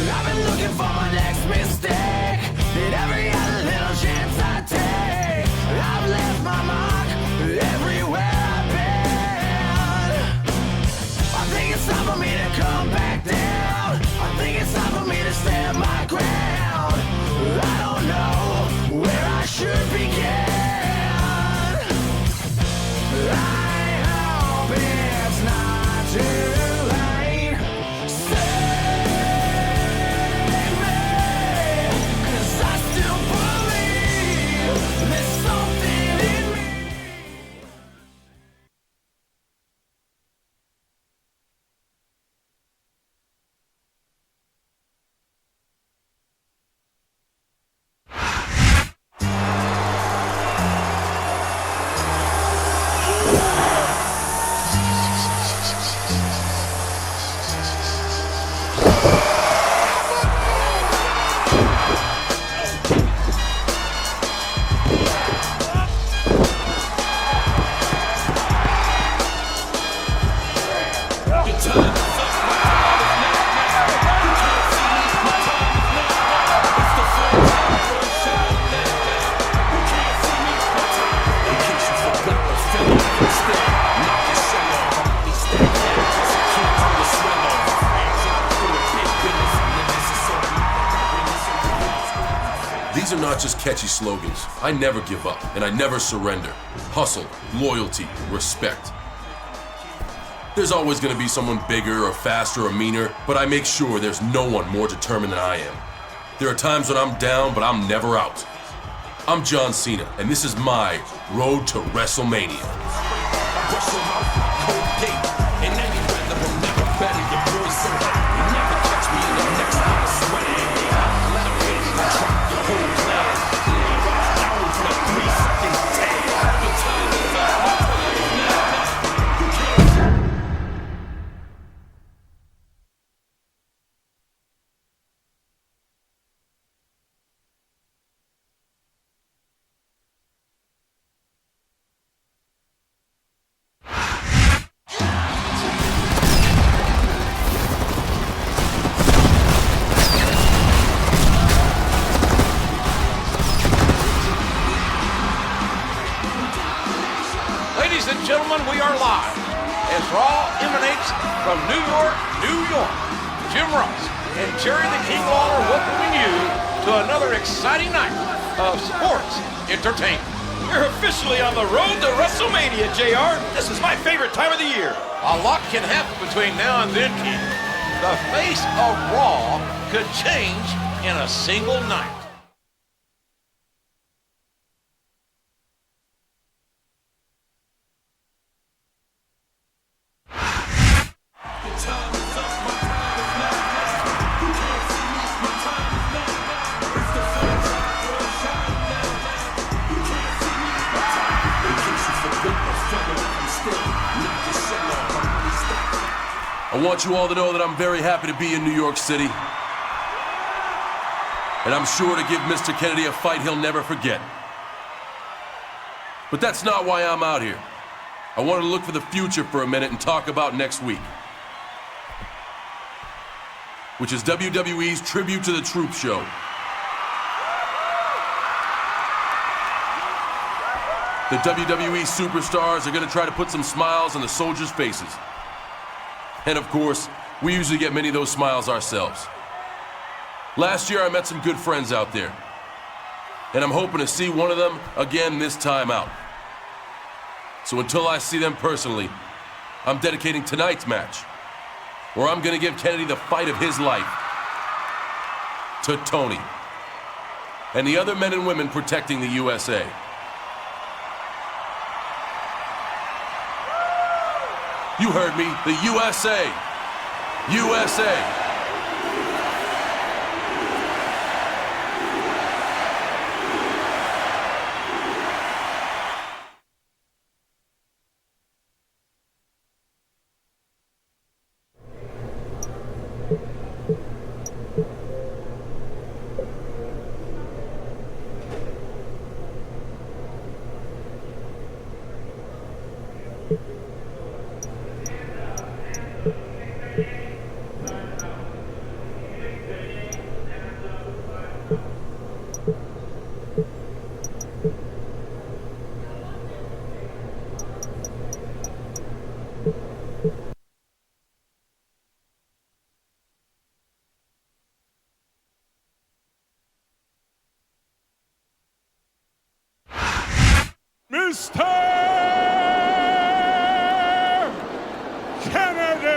I've been looking for my next mistake. In every other little chance I take, I've left my mark everywhere I've been. I think it's time for me to come back down. I think it's time for me to stand my ground. I don't know where I should begin. I hope it's not too late. Save me, 'cause I still believe there's something in me. These are not just catchy slogans. I never give up, and I never surrender. Hustle, loyalty, respect. There's always going to be someone bigger or faster or meaner, but I make sure there's no one more determined than I am. There are times when I'm down, but I'm never out. I'm John Cena, and this is my road to WrestleMania. Ladies and gentlemen, we are live as Raw emanates from New York, New York. Jim Ross and Jerry the King Lawler welcoming you to another exciting night of sports entertainment. We're officially on the road to WrestleMania, JR. This is my favorite time of the year. A lot can happen between now and then, King. The face of Raw could change in a single night. I want you all to know that I'm very happy to be in New York City. And I'm sure to give Mr. Kennedy a fight he'll never forget. But that's not why I'm out here. I wanted to look for the future for a minute and talk about next week, which is WWE's Tribute to the Troops show. The WWE superstars are going to try to put some smiles on the soldiers' faces. And of course, we usually get many of those smiles ourselves. Last year, I met some good friends out there. And I'm hoping to see one of them again this time out. So until I see them personally, I'm dedicating tonight's match, where I'm gonna give Kennedy the fight of his life, to Tony and the other men and women protecting the USA. You heard me, the USA. USA. Mr. Kennedy.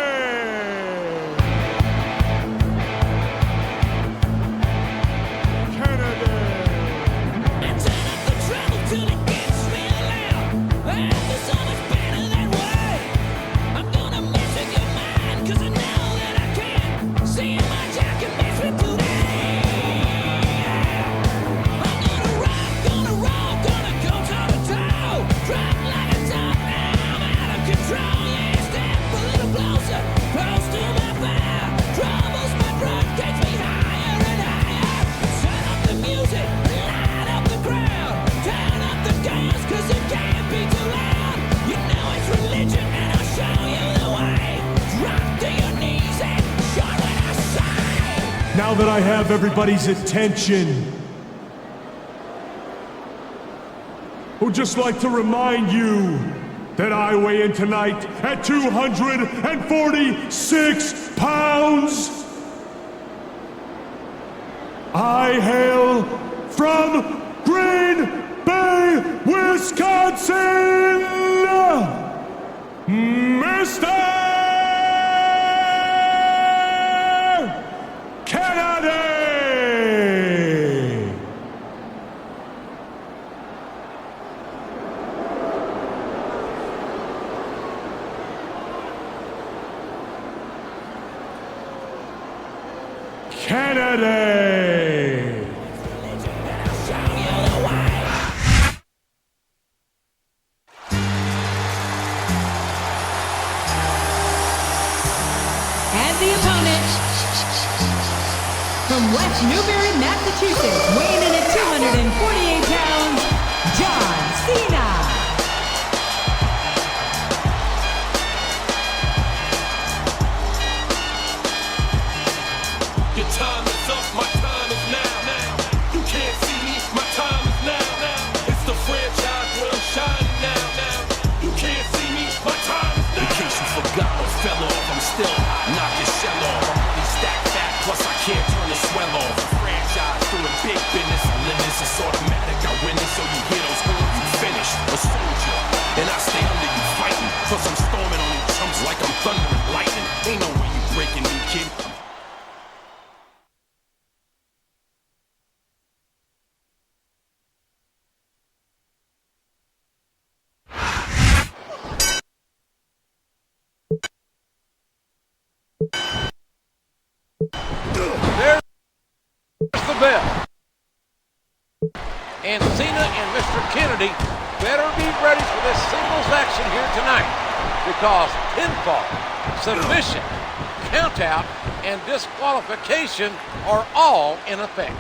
Now that I have everybody's attention, I would just like to remind you that I weigh in tonight at 246 pounds. I hail from Green Bay, Wisconsin, Mr. Kennedy! And the opponent, from West Newbury, Massachusetts, weighing in at 248 pounds, John Cena. Your time is up, my time is now. You can't see me, my time is now. It's the franchise where I'm shining now. You can't see me, my time is now. In case you forgot or fell off, I'm still knock your shell off. I'm really stacked fat, plus I can't turn the swell off. The franchise doing big business, limits, it's automatic. I win it, so you hear those words, you finished. A soldier, and I stay under you fighting. Plus I'm storming on these chumps like I'm thunder and lightning. Ain't no way you breaking me, kid. There's the bell. And Cena and Mr. Kennedy better be ready for this singles action here tonight, because pinfall, submission, countout, and disqualification are all in effect.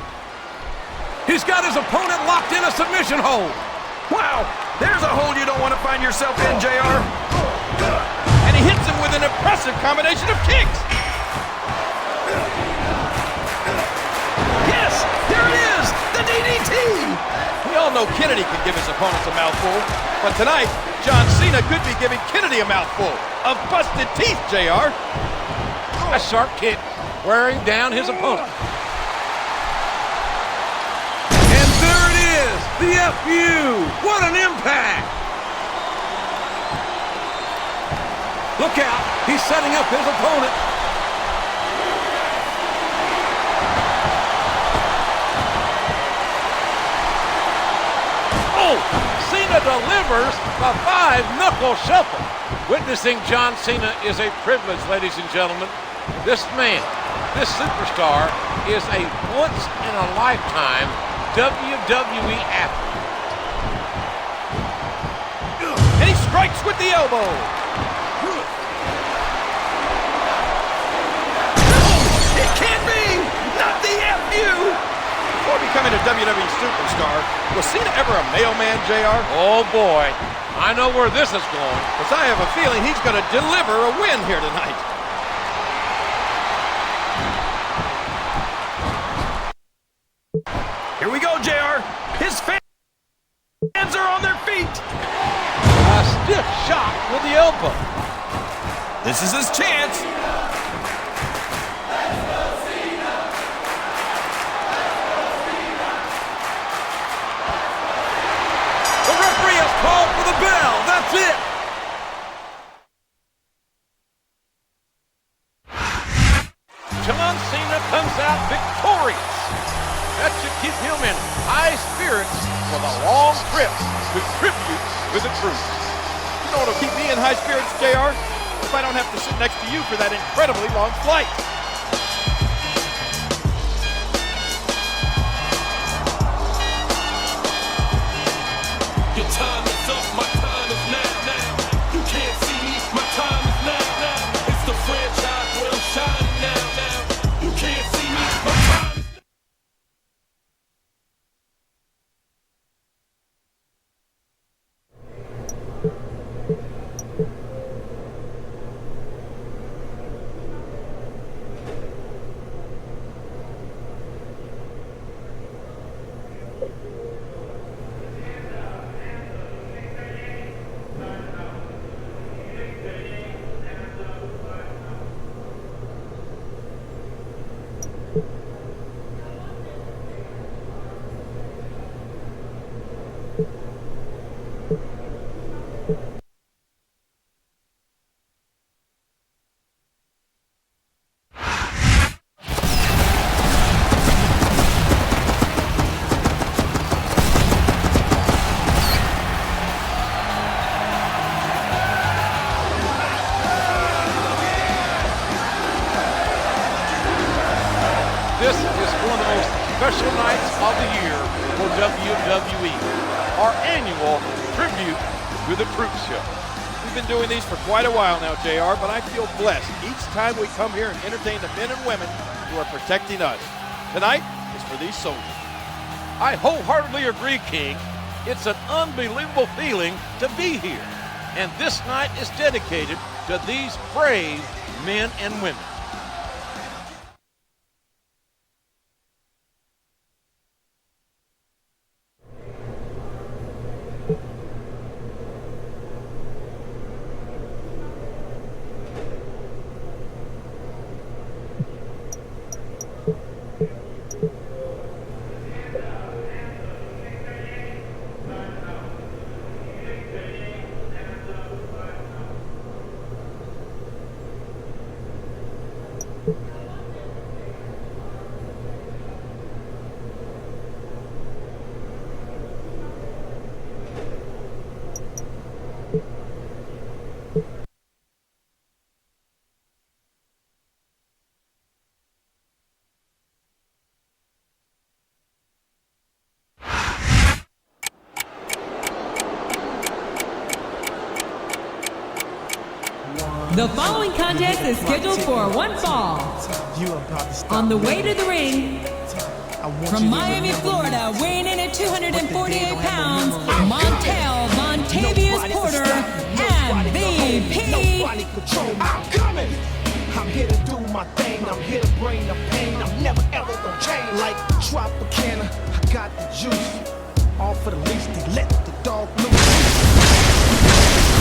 He's got his opponent locked in a submission hold. Wow, there's a hold you don't want to find yourself in, JR. And he hits him with an impressive combination of kicks. Yes, there it is, the DDT. We all know Kennedy can give his opponents a mouthful, but tonight, John Cena could be giving Kennedy a mouthful of busted teeth, JR. A sharp kick wearing down his opponent. And there it is, the FU. What an impact. Look out, he's setting up his opponent. Oh, Cena delivers the 5-knuckle shuffle. Witnessing John Cena is a privilege, ladies and gentlemen. This man, this superstar, is a once-in-a-lifetime WWE athlete. And he strikes with the elbow. It can't be! Not the FU! Before becoming a WWE superstar, was Cena ever a mailman, JR? Oh boy, I know where this is going. Because I have a feeling he's going to deliver a win here tonight. Here we go, JR. His fans are on their feet. A stiff shot with the elbow. This is his chance. The referee has called bell. That's it. John Cena comes out victorious. That should keep him in high spirits for the long trip to tribute to the troops. You know what'll keep me in high spirits, JR? If I don't have to sit next to you for that incredibly long flight. Your time is up, my time is now. You can't see me, my time is now. It's the franchise where I'm shining now. You can't see me, my time is now. This is one of the most special nights of the year for WWE, our annual tribute to the Troops show. We've been doing these for quite a while now, JR, but I feel blessed each time we come here and entertain the men and women who are protecting us. Tonight is for these soldiers. I wholeheartedly agree, King. It's an unbelievable feeling to be here. And this night is dedicated to these brave men and women. The following contest is scheduled for one fall. On the way to the ring, from Miami, Florida, weighing in at 248 pounds, Montavious Porter, MVP. I'm coming. I'm here to do my thing. I'm here to bring the pain. I'm never ever gonna change. Like Tropicana, I got the juice. All for the least, they let the dog loose.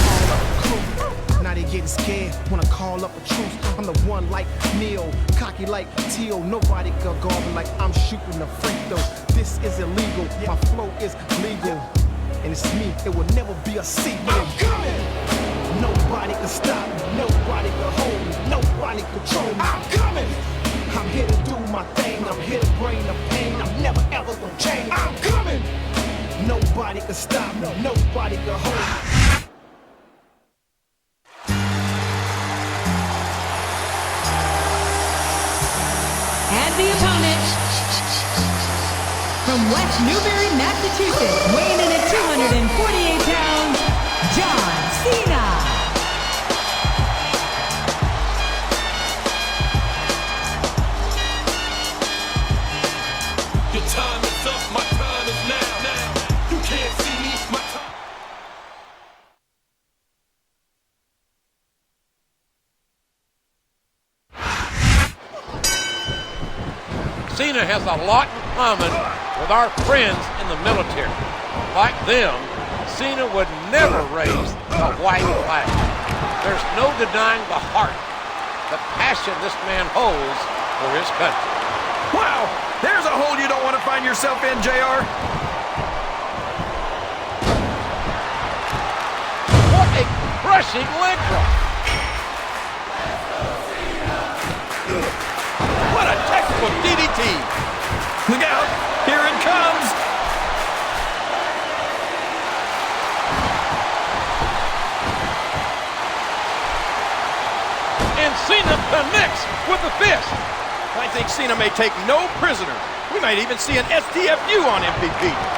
Call up a crew. Now they getting scared when I call up a truce. I'm the one like Neil, cocky like Teal. Nobody can guard me like I'm shooting a free throw. This is illegal. My flow is legal. And it's me. It will never be a secret. I'm coming. Nobody can stop me, nobody can hold me, nobody control me. I'm coming. I'm here to do my thing, I'm here to bring the pain. I'm never ever gonna change. I'm coming. Nobody can stop me, nobody can hold me. And the opponent, from West Newbury, Massachusetts, weighing in at 248 pounds, John Cena. Your time is up, my time is now. You can't see me, my time. Cena has a lot in common with our friends in the military. Like them, Cena would never raise a white flag. There's no denying the heart, the passion this man holds for his country. Wow, there's a hole you don't want to find yourself in, JR. crushing leg drop. What a textbook DDT. Look out. Here it comes. And Cena connects with the fist. I think Cena may take no prisoners. We might even see an STFU on MVP.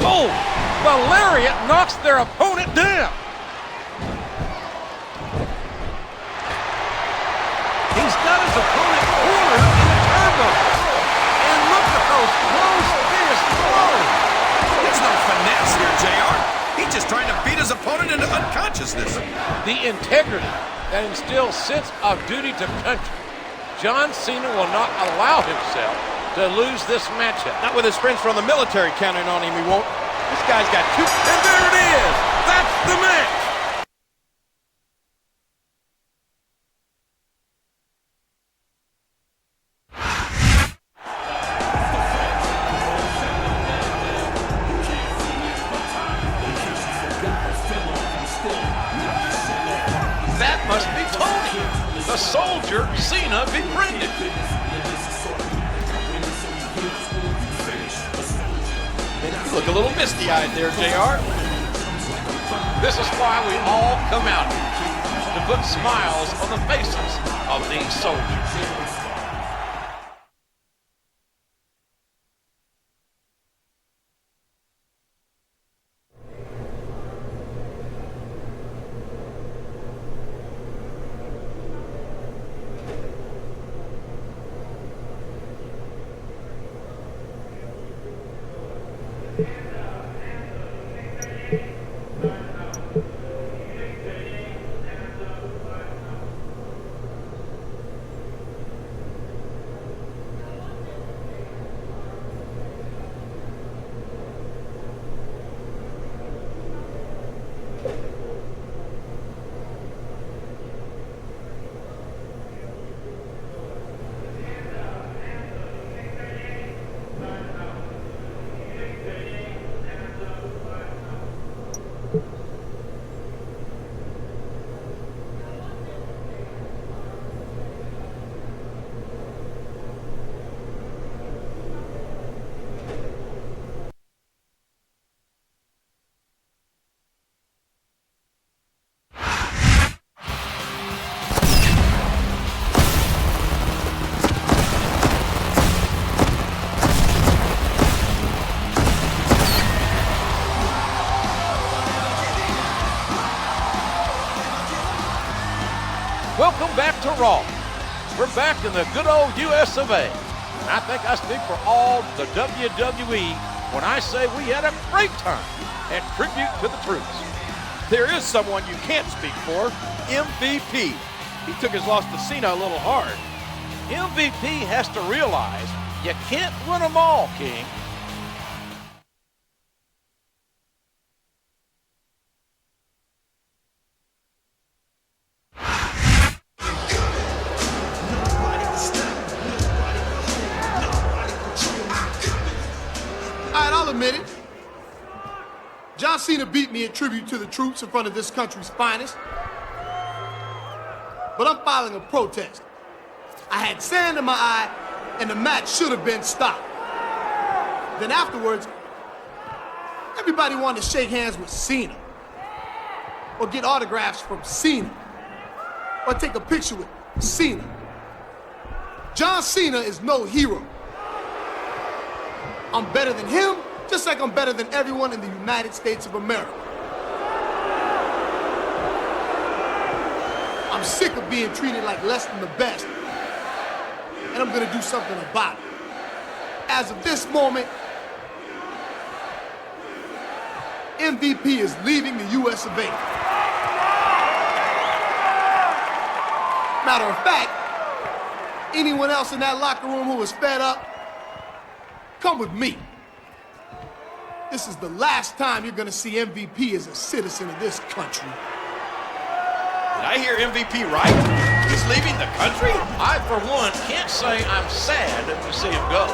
Oh, the lariat knocks their opponent down. He's got his opponent cornered in the turnbuckle. And look at those close fists flowing. There's no finesse here, JR. He's just trying to beat his opponent into unconsciousness. The integrity that instills sense of duty to country. John Cena will not allow himself to lose this matchup. Not with his friends from the military counting on him, he won't. This guy's got two. And there it is. That's the match. That must be Tony, the soldier Cena befriended. You look a little misty-eyed there, JR. This is why we all come out here, to put smiles on the faces of these soldiers. Welcome back to Raw. We're back in the good old US of A. And I think I speak for all the WWE when I say we had a great time at Tribute to the Troops. There is someone you can't speak for, MVP. He took his loss to Cena a little hard. MVP has to realize you can't win them all, King. I'll admit it. John Cena beat me in Tribute to the Troops in front of this country's finest. But I'm filing a protest. I had sand in my eye, and the match should have been stopped. Then afterwards, everybody wanted to shake hands with Cena, or get autographs from Cena, or take a picture with Cena. John Cena is no hero. I'm better than him, just like I'm better than everyone in the United States of America. I'm sick of being treated like less than the best, and I'm gonna do something about it. As of this moment, MVP is leaving the US of A. Matter of fact, anyone else in that locker room who was fed up, come with me. This is the last time you're gonna see MVP as a citizen of this country. Did I hear MVP right? He's leaving the country? I, for one, can't say I'm sad to see him go.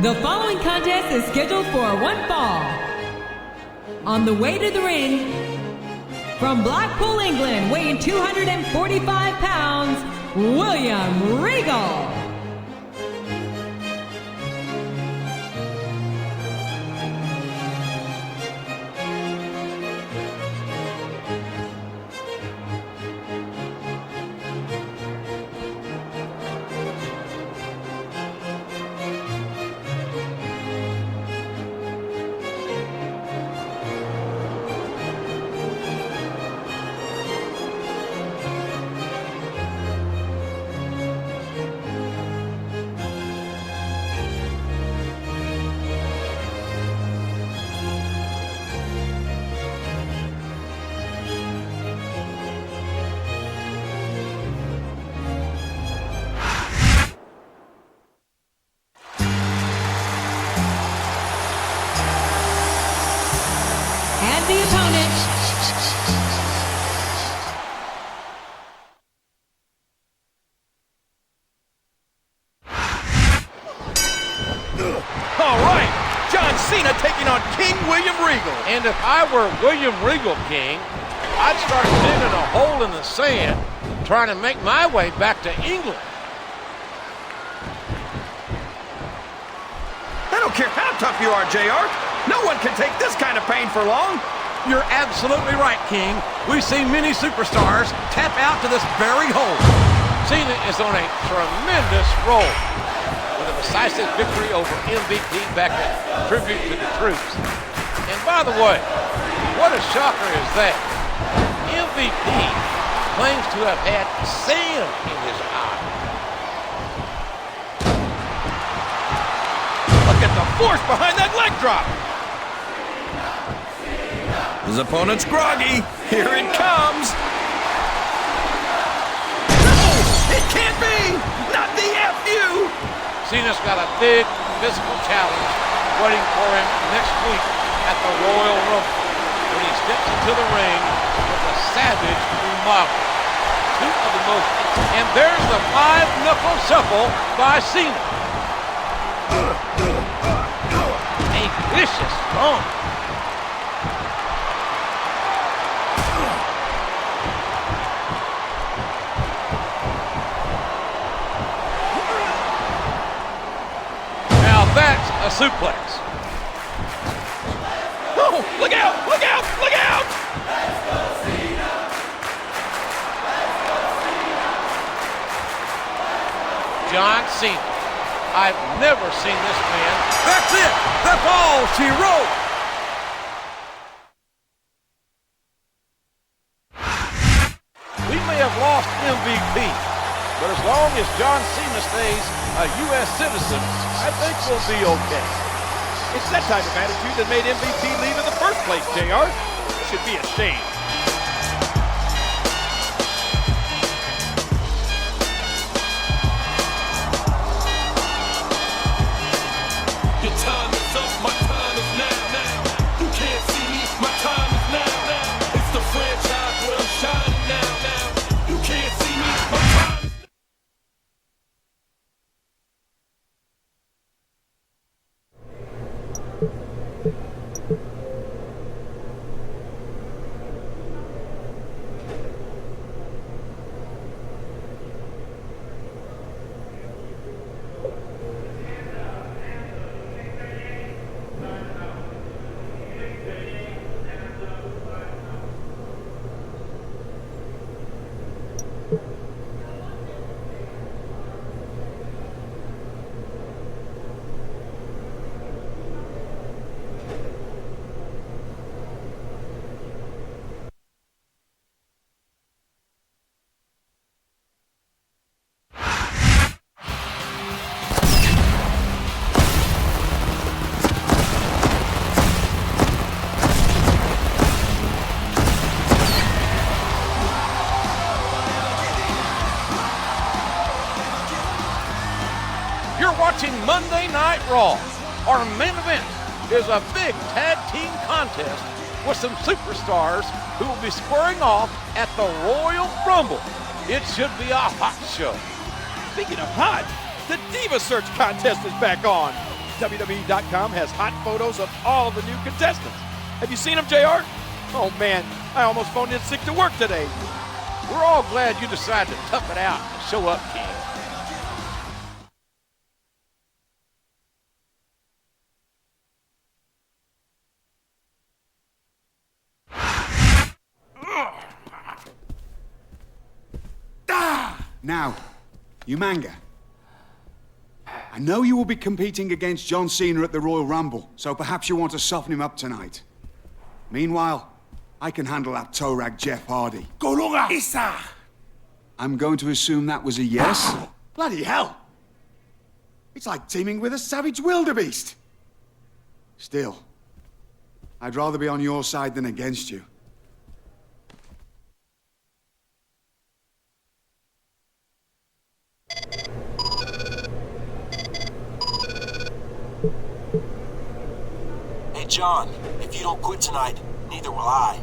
The following contest is scheduled for one fall. On the way to the ring, from Blackpool, England, weighing 245 pounds, William Regal. The opponent, All right, John Cena taking on King William Regal. And if I were William Regal, King, I'd start digging a hole in the sand, trying to make my way back to England. I don't care how tough you are, JR. No one can take this kind of pain for long. You're absolutely right, King. We've seen many superstars tap out to this very hole. Cena is on a tremendous roll with a decisive victory over MVP back at Tribute to the Troops. And by the way, what a shocker is that? MVP claims to have had sand in his eye. Look at the force behind that leg drop. His opponent's groggy. Here it comes. No! It can't be! Not the FU! Cena's got a big physical challenge waiting for him next week at the Royal Rumble when he steps into the ring with a Savage remodel. Two of the most... And there's the five-knuckle shuffle by Cena. A vicious stomp. That's a suplex. Oh, look out! Look out! Look out! John Cena. I've never seen this man. That's it. That's all she wrote. We may have lost MVP, but as long as John Cena stays a U.S. citizen, I think we'll be okay. It's that type of attitude that made MVP leave in the first place, JR. You should be ashamed. Your time is up, my time is now. You can't see me, my time is now. It's the franchise where I'm shining now. You can't see me, my time is now. watching Monday Night Raw. Our main event is a big tag team contest with some superstars who will be squaring off at the Royal Rumble. It should be a hot show. Speaking of hot, the Diva Search contest is back on. WWE.com has hot photos of all of the new contestants. Have you seen them, JR? Oh man, I almost phoned in sick to work today. We're all glad you decided to tough it out and show up, King. Now, Umanga, I know you will be competing against John Cena at the Royal Rumble, so perhaps you want to soften him up tonight. Meanwhile, I can handle that toe rag Jeff Hardy. Golunga Isa! I'm going to assume that was a yes? Bloody hell! It's like teaming with a savage wildebeest. Still, I'd rather be on your side than against you. Hey, John, if you don't quit tonight, neither will I.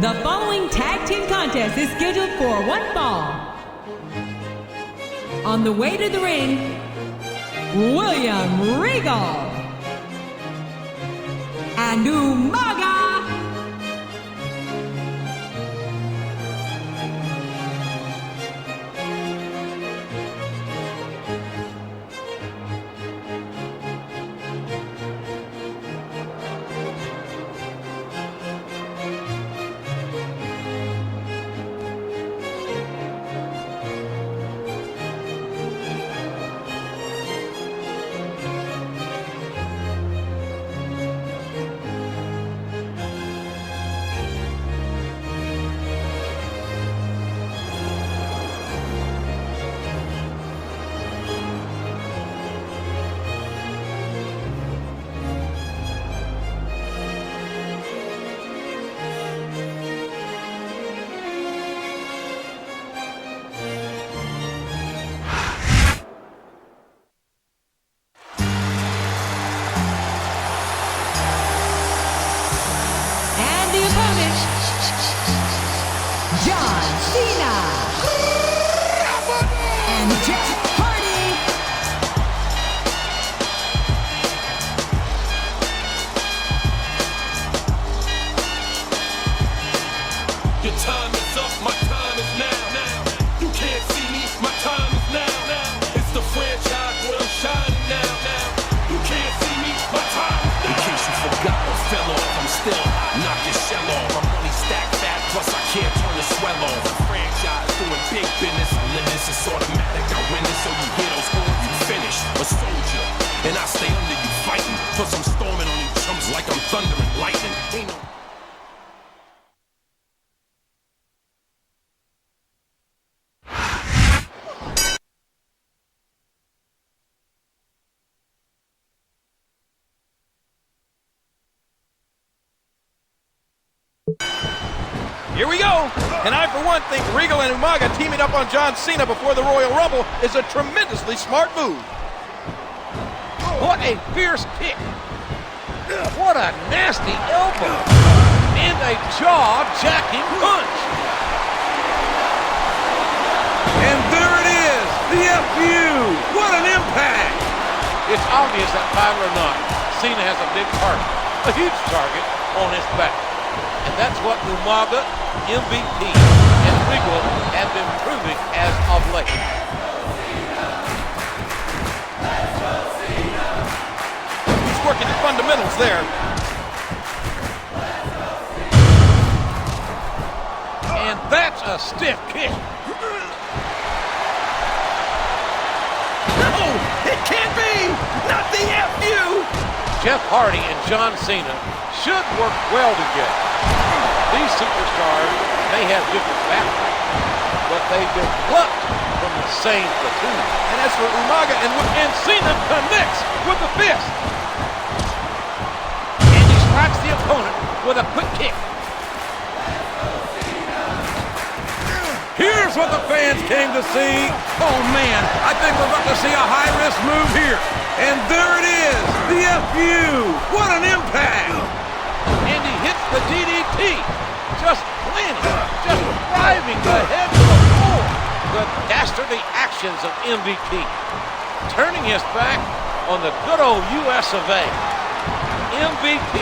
The following tag team contest is scheduled for one fall. On the way to the ring, William Regal and Umaga. John Cena and Jeff Hardy. Your time is up, my time is now. You can't see me, my time is now. It's the franchise where I'm shining now. You can't see me, my time is now. In case you forgot or fell off, I'm still knock your shell off. My money stacked fat, plus I can't turn the swell off. The franchise doing big business, I live this, it's automatic. I win this, so you hear those horns, you finish. A soldier, and I stay under you fighting. Plus I'm storming on you chumps like I'm thunder and lightning. Ain't no Here we go. And I, for one, think Regal and Umaga teaming up on John Cena before the Royal Rumble is a tremendously smart move. What a fierce kick. What a nasty elbow. And a jaw-jacking punch. And there it is, the FU. What an impact. It's obvious that title or not, Cena has a big target, a huge target on his back. And that's what Umaga, MVP, and Regal have been proving as of late. He's working the fundamentals there. And that's a stiff kick. No, it can't be. Not the FU. Jeff Hardy and John Cena should work well together. These superstars may have different backgrounds, but they've been plucked from the same platoon. And as for Umaga and Cena connects with the fist. And he strikes the opponent with a quick kick. Here's what the fans came to see. Oh, man, I think we're about to see a high-risk move here. And there it is, the FU. What an impact. And he hits the DDT. Just planting, just driving the head to the floor. The dastardly actions of MVP. Turning his back on the good old US of A. MVP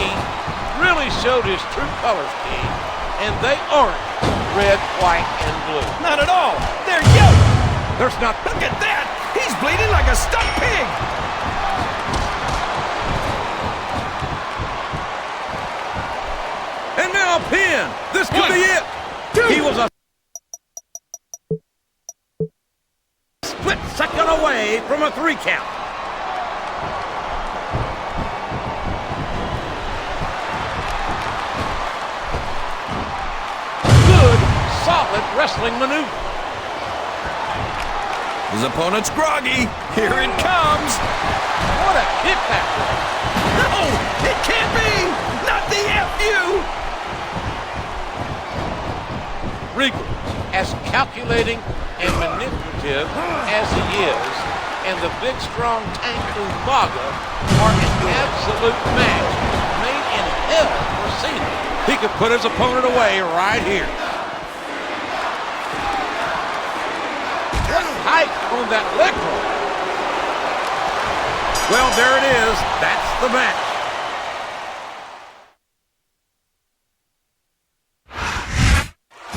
really showed his true colors, King. And they aren't red, white, and blue. Not at all. They're yellow. There's not... Look at that. He's bleeding like a stuck pig. And now a pin. This could be it. He was a split second away from a 3 count. Solid wrestling maneuver. His opponent's groggy. Here it comes. What a kick back. No, it can't be. Not the FU. Regal, as calculating and manipulative as he is, and the big, strong tank Umaga are an absolute match made in hell for Cena. He could put his opponent away right here. What height on that leg roll. Well, there it is. That's the match.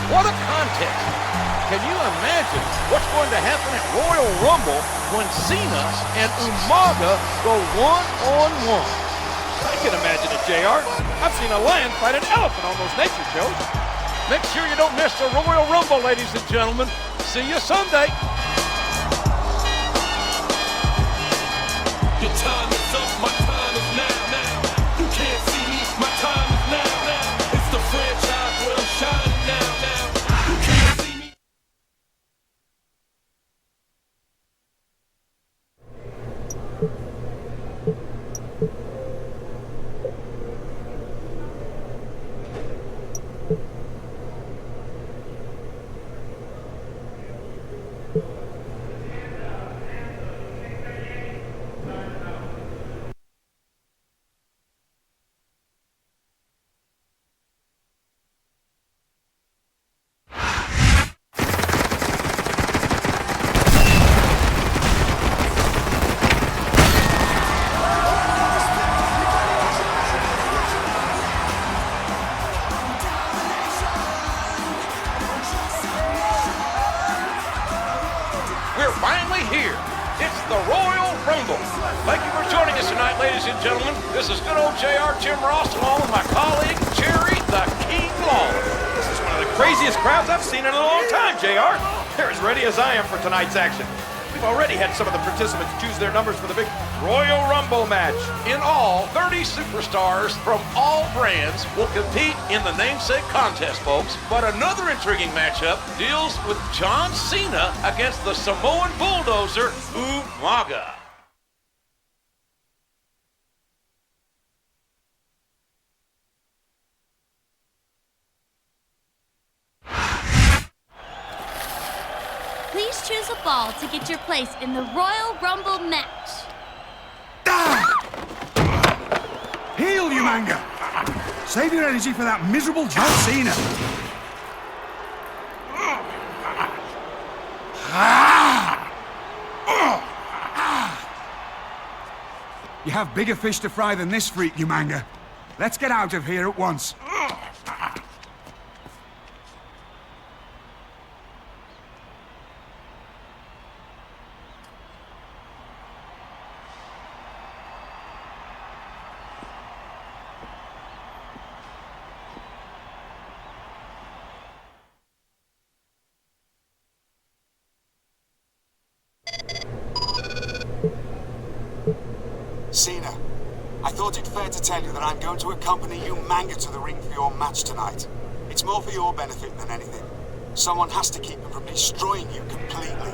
What a contest. Can you imagine what's going to happen at Royal Rumble when Cena and Umaga go one-on-one? I can imagine it, JR. I've seen a lion fight an elephant on those nature shows. Make sure you don't miss the Royal Rumble, ladies and gentlemen. See you Sunday. Your time is up, my time is now. You can't see me, my time is now. It's the franchise where I'm shining now. You can't see me. We're finally here. It's the Royal Rumble. Thank you for joining us tonight, ladies and gentlemen. This is good old JR Jim Ross along with my colleague, Jerry the King Lawler. This is one of the craziest crowds I've seen in a long time, JR. They're as ready as I am for tonight's action. We've already had some of the participants choose their numbers for the big Royal Rumble match. In all, 30 superstars from all brands will compete in the namesake contest, folks. But another intriguing matchup deals with John Cena against the Samoan bulldozer, Umaga. Please choose a ball to get your place in the Royal Rumble match. Heal, you manga! Save your energy for that miserable John Cena. You have bigger fish to fry than this freak, you manga. Let's get out of here at once. Cena, I thought it fair to tell you that I'm going to accompany you Manga to the ring for your match tonight. It's more for your benefit than anything. Someone has to keep him from destroying you completely.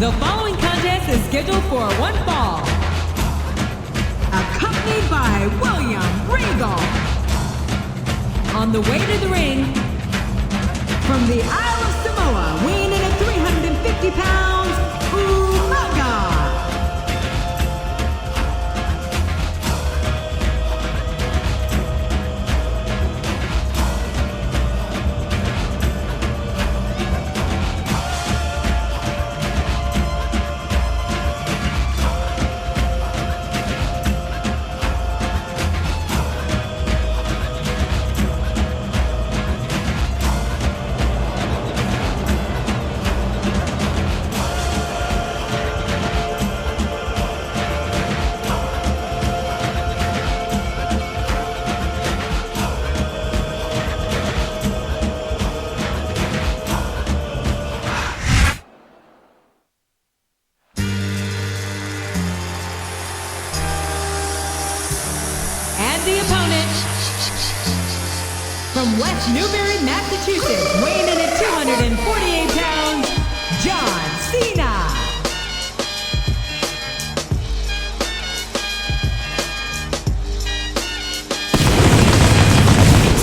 The following contest is scheduled for one fall. Accompanied by William Regal. On the way to the ring, from the Isle of Samoa, weighing in at 350 pounds, Umaga. The opponent, from West Newbury, Massachusetts, weighing in at 248 pounds, John Cena.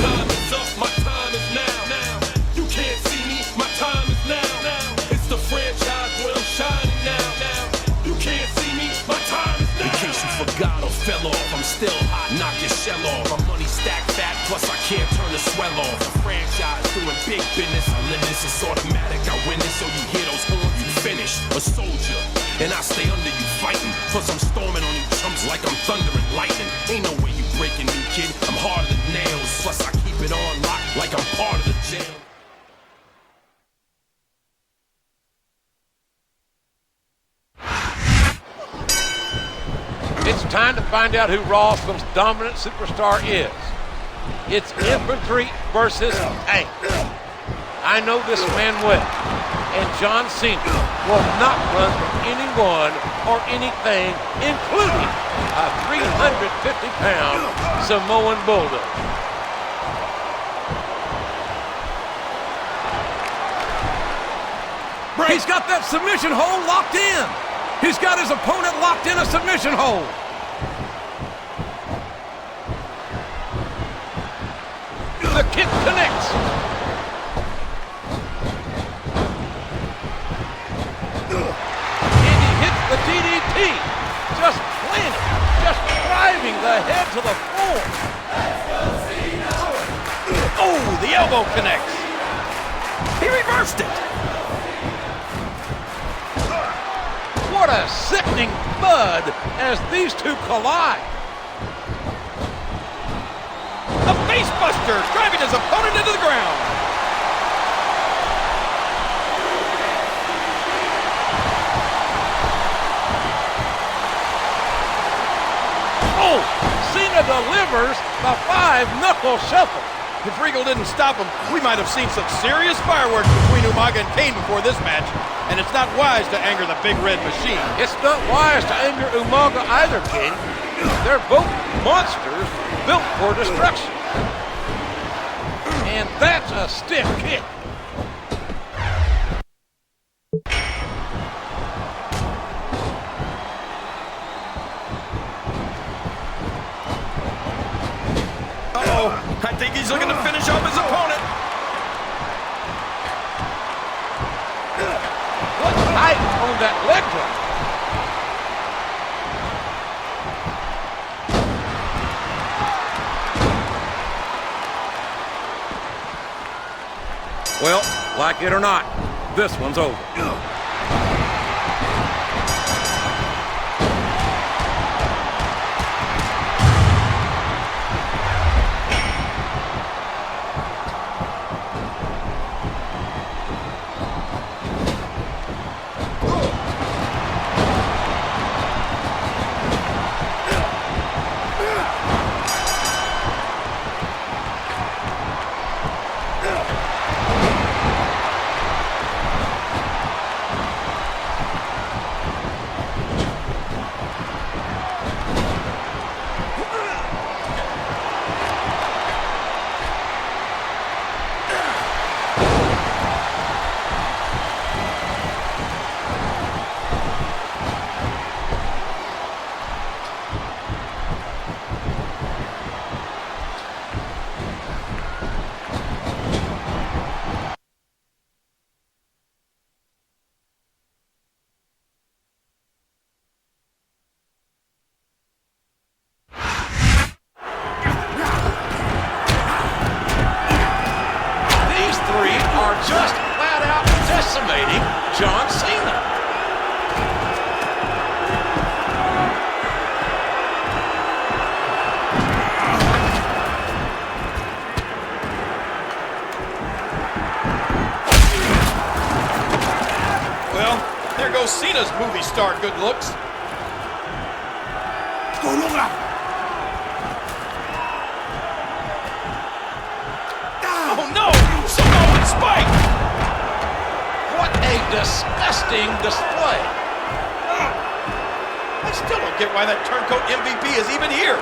Time is up, my time is now. You can't see me, my time is now. It's the franchise where I'm shining now. You can't see me, my time is now. In case you forgot or fell off, I'm still hot, knock your shell off. My money stacked fat, plus I can't turn the swell off. The franchise doing big business, I live this, it's automatic. I win this, so you hear those horns, you finish. A soldier, and I stay under you fighting. Plus I'm storming on you chumps like I'm thunder and lightning. Ain't no way you breaking me, kid, I'm harder than nails. Plus I keep it on lock like I'm part of the jail. It's time to find out who Raw's most dominant superstar is. It's infantry versus tank. I know this man well, and John Cena will not run from anyone or anything, including a 350-pound Samoan Bulldog. He's got that submission hold locked in. He's got his opponent locked in a submission hold. The kick connects. And he hits the DDT. Just planting, just driving the head to the floor. Oh, the elbow connects. He reversed it. What a sickening thud as these two collide. A face buster, driving his opponent into the ground. Oh, Cena delivers the 5-knuckle shuffle. If Regal didn't stop him, we might have seen some serious fireworks between Umaga and Kane before this match. And it's not wise to anger the big red machine. It's not wise to anger Umaga either, King. They're both monsters built for destruction. And that's a stiff kick. Uh-oh, I think he's looking to finish off his opponent. What height on that leg drop? Well, like it or not, this one's over. There goes Cena's movie star good looks. Oh no! Samoan spike! What a disgusting display. I still don't get why that turncoat MVP is even here.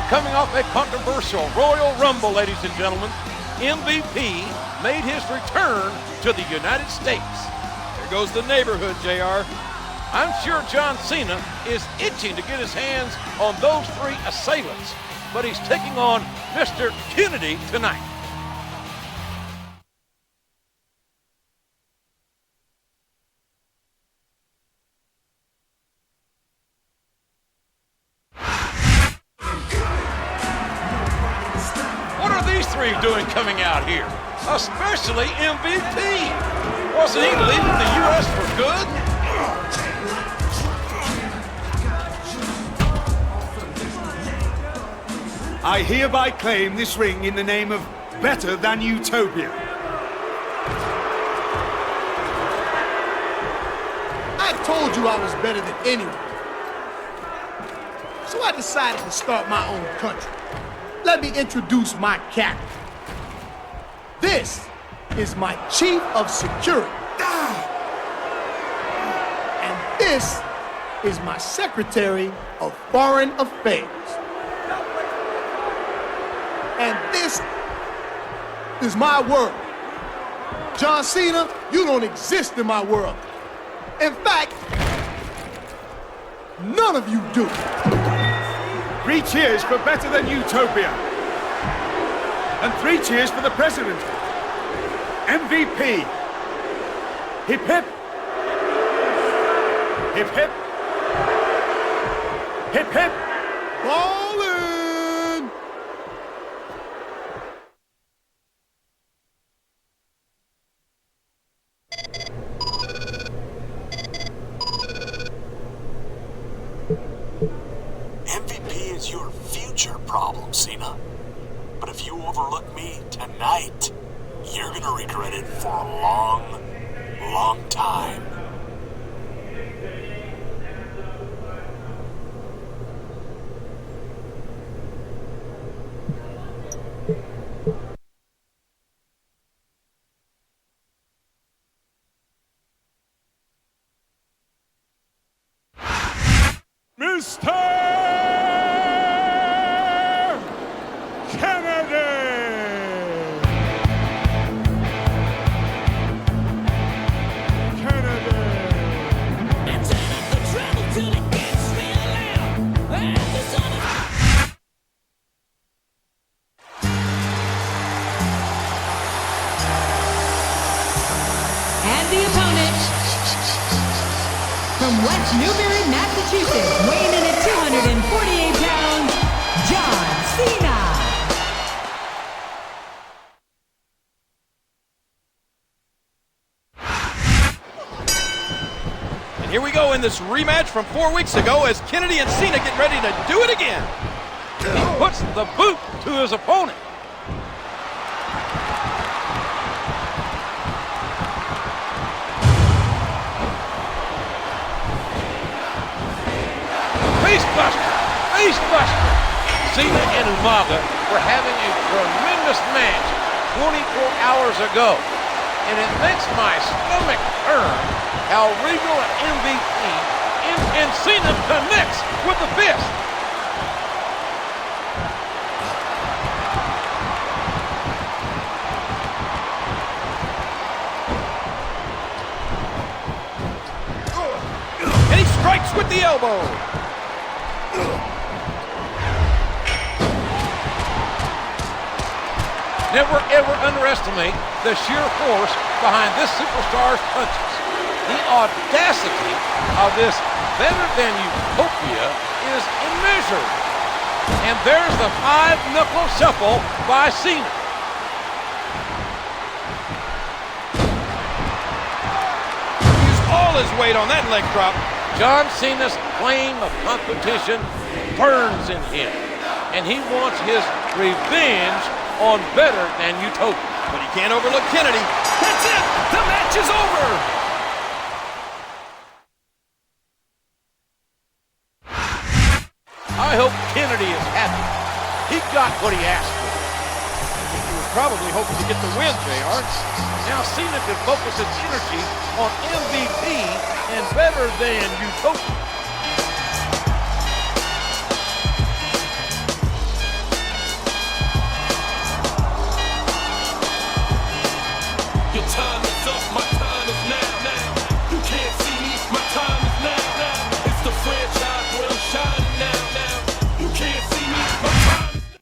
Coming off a controversial Royal Rumble, ladies and gentlemen, MVP made his return to the United States. There goes the neighborhood, JR. I'm sure John Cena is itching to get his hands on those three assailants, but he's taking on Mr. Kennedy tonight. Doing coming out here, especially MVP. Wasn't he leaving the U.S. for good? I hereby claim this ring in the name of Better Than Utopia. I told you I was better than anyone. So I decided to start my own country. Let me introduce my captain. This is my chief of security. And this is my secretary of foreign affairs. And this is my world. John Cena, you don't exist in my world. In fact, none of you do. 3 cheers for Better Than Utopia. And 3 cheers for the president. MVP. Hip hip. Hip hip. Hip hip. Ballin'! MVP is your future problem, Cena. But if you overlook me tonight, you're gonna regret it for a long, long time. Mr. From West Newbury, Massachusetts, weighing in at 248 pounds, John Cena. And here we go in this rematch from 4 weeks ago as Kennedy and Cena get ready to do it again. He puts the boot to his opponent. Facebuster! Cena and Umaga were having a tremendous match 24 hours ago. And it makes my stomach turn how Regal and MVP and Cena connects with the fist. And he strikes with the elbow. Never ever underestimate the sheer force behind this superstar's punches. The audacity of this better-than-utopia is immeasurable. And there's the 5-knuckle shuffle by Cena. Used all his weight on that leg drop. John Cena's flame of competition burns in him, and he wants his revenge on better-than-utopia. But he can't overlook Kennedy. That's it! The match is over! I hope Kennedy is happy. He got what he asked for. He was probably hoping to get the win, JR. Now Cena can focus his energy on MVP and better-than-utopia. Your time is up, my time is now. You can't see me, my time is now. It's the franchise where I'm shining now. You can't see me, my time is now.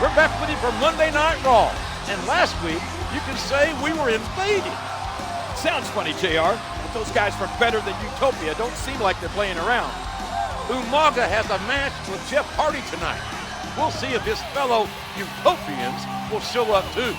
We're back with you for Monday Night Raw. And last week, you can say we were invaded. Sounds funny, JR, but those guys from Better Than Utopia don't seem like they're playing around. Umaga has a match with Jeff Hardy tonight. We'll see if his fellow Utopians will show up too.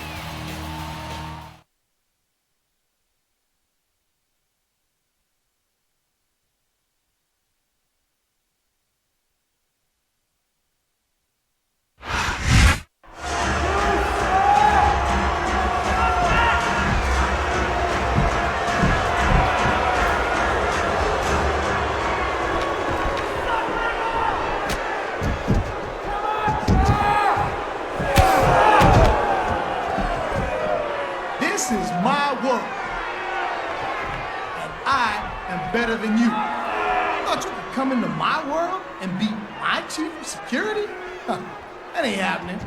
This is my world. And I am better than you. Thought you could come into my world and be my chief of security? Huh, that ain't happening.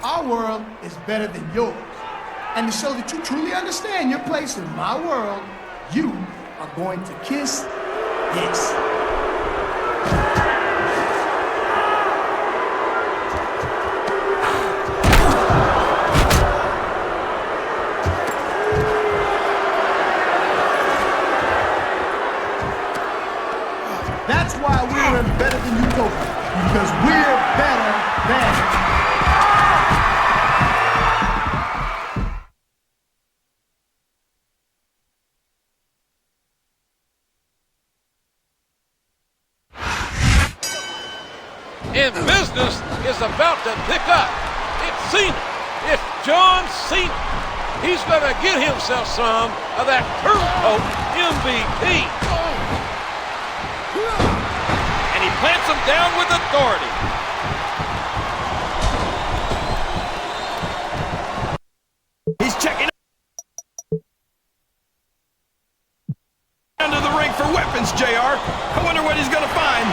Our world is better than yours. And to show that you truly understand your place in my world, you are going to kiss this. That's why we're in Better Than Utopia, because we're better than. And business is about to pick up. It's Cena. It's John Cena. He's going to get himself some of that turncoat MVP. And he plants him down with authority. He's checking under the ring for weapons, JR. I wonder what he's going to find.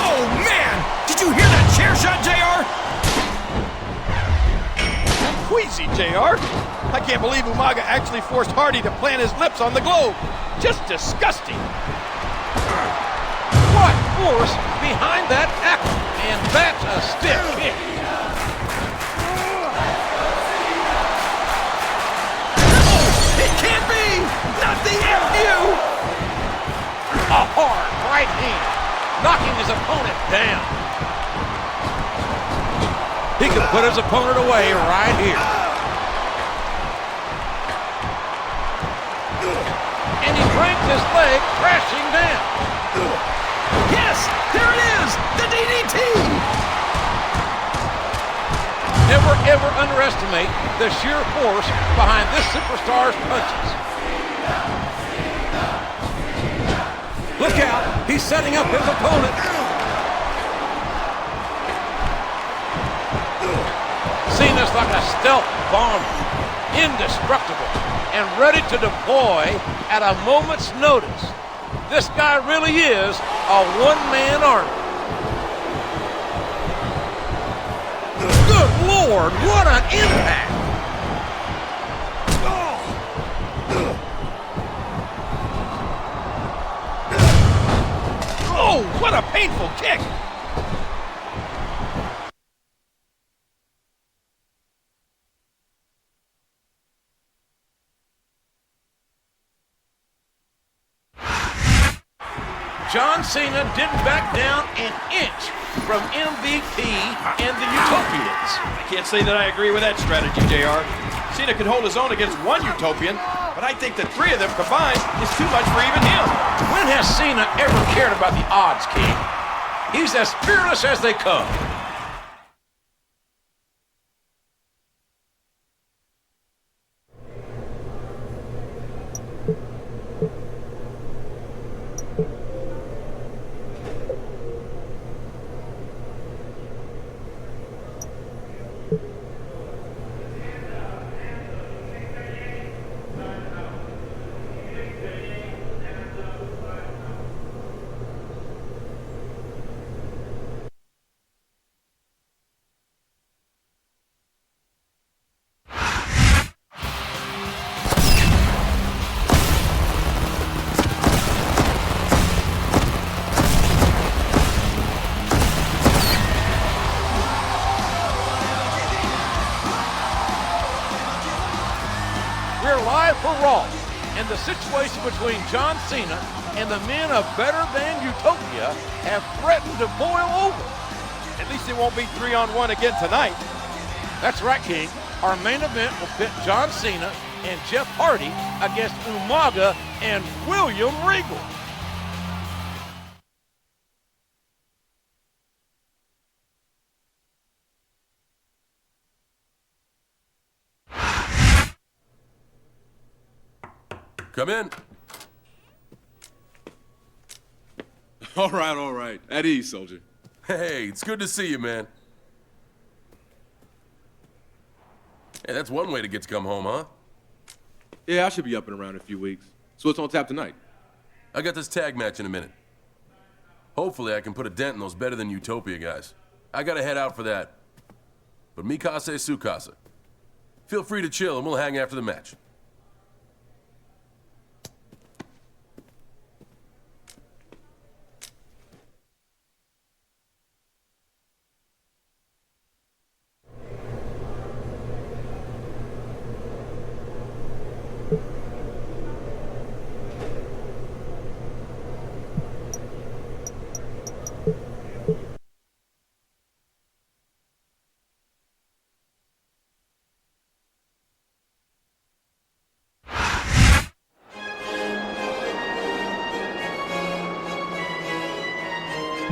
Oh, man! Did you hear that chair shot, JR? Queasy, JR. I can't believe Umaga actually forced Hardy to plant his lips on the globe. Just disgusting. force behind that tackle. And that's a stiff kick. It can't be! Not the FU! A hard right hand, knocking his opponent down. He can put his opponent away right here. And he brings his leg crashing down. Yes! There it is! The DDT! Never, ever underestimate the sheer force behind this superstar's punches. Look out! He's setting up his opponent. Cena's like a stealth bomber, indestructible, and ready to deploy at a moment's notice. This guy really is a one-man army. Good Lord, what an impact! Oh, what a painful kick! John Cena didn't back down an inch from MVP and the Utopians. I can't say that I agree with that strategy, JR. Cena could hold his own against one Utopian, but I think the three of them combined is too much for even him. When has Cena ever cared about the odds, King? He's as fearless as they come. We're live for Raw, and the situation between John Cena and the men of Better Than Utopia have threatened to boil over. At least it won't be 3-on-1 again tonight. That's right, King. Our main event will pit John Cena and Jeff Hardy against Umaga and William Regal. Come in. All right. At ease, soldier. Hey, it's good to see you, man. Hey, that's one way to get to come home, huh? Yeah, I should be up and around in a few weeks. So what's on tap tonight? I got this tag match in a minute. Hopefully I can put a dent in those Better Than Utopia guys. I gotta head out for that. But mikase sukasa. Feel free to chill and we'll hang after the match.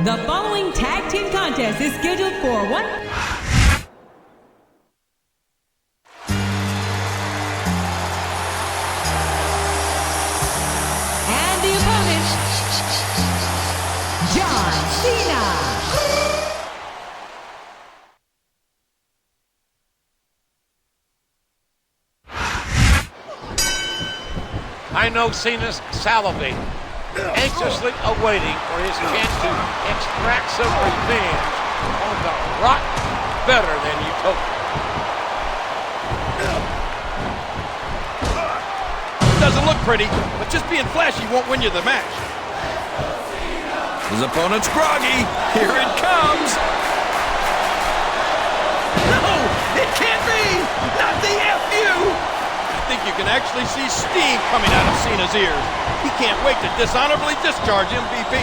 The following tag team contest is scheduled for one. And the opponent, John Cena. I know Cena's salivating, anxiously awaiting for his chance to extract some revenge on the rotten Better Than Utopia. Doesn't look pretty, but just being flashy won't win you the match. His opponent's groggy. Here it comes. No, it can't be. Not the FU. I think you can actually see steam coming out of Cena's ears. He can't wait to dishonorably discharge MVP.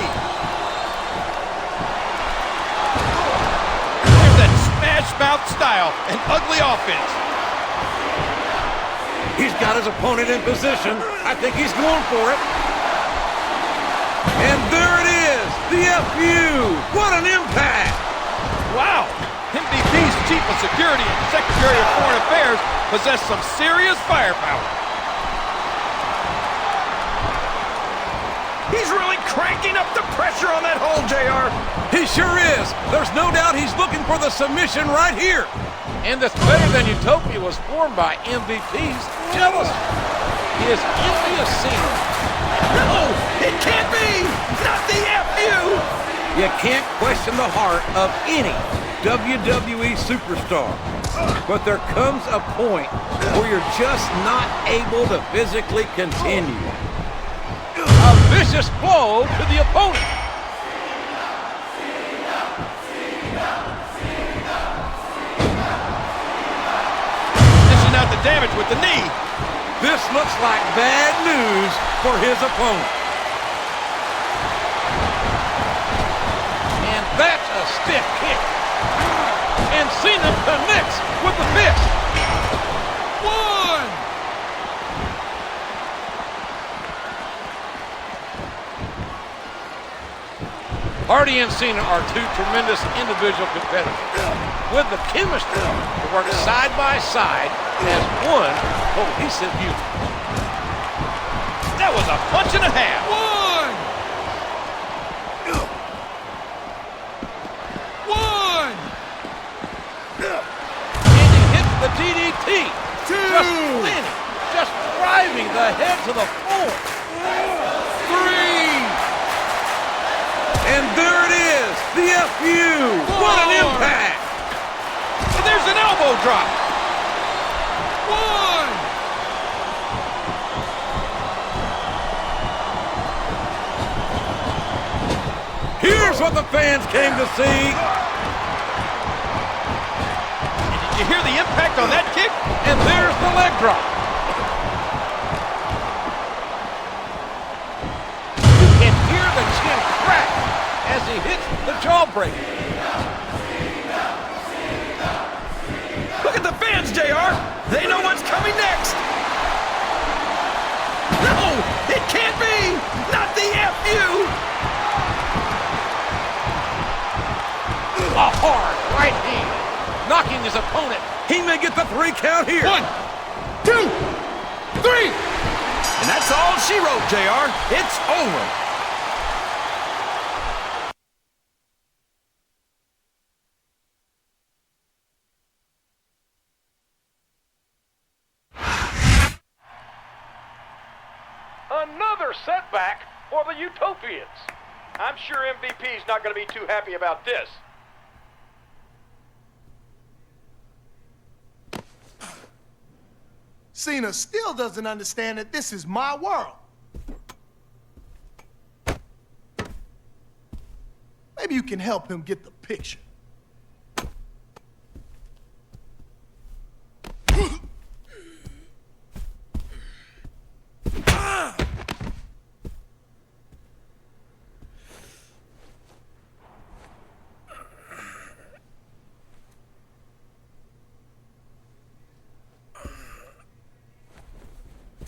There's that smash mouth style and ugly offense. He's got his opponent in position. I think he's going for it. And there it is, the FU. What an impact. Wow. MVP's Chief of Security and Secretary of Foreign Affairs possess some serious firepower. He's really cranking up the pressure on that hole, JR. He sure is. There's no doubt he's looking for the submission right here. And this better than Utopia was formed by MVP's jealousy. He is envious Cena. No, it can't be. Not the FU. You can't question the heart of any WWE superstar. But there comes a point where you're just not able to physically continue. A vicious blow to the opponent. Dishing out the damage with the knee. This looks like bad news for his opponent. And that's a stiff kick. And Cena connects with the fist. One. Hardy and Cena are two tremendous individual competitors with the chemistry to work side by side as one cohesive unit. That was a punch and a half. One. One. And he hits the DDT. Two. Just landing, just driving the head to the floor. Three. And there it is, the FU. What an impact. And there's an elbow drop. One. Here's what the fans came to see. Did you hear the impact on that kick? And there's the leg drop. You can hear the chin crack as he hits the jawbreaker. Look at the fans, JR. They know what's coming next. No, it can't be. Not the FU. A hard right hand, knocking his opponent. He may get the 3 count here. 1, 2, 3. And that's all she wrote, JR. It's over. Another setback for the Utopians. I'm sure MVP's not going to be too happy about this. Cena still doesn't understand that this is my world. Maybe you can help him get the picture.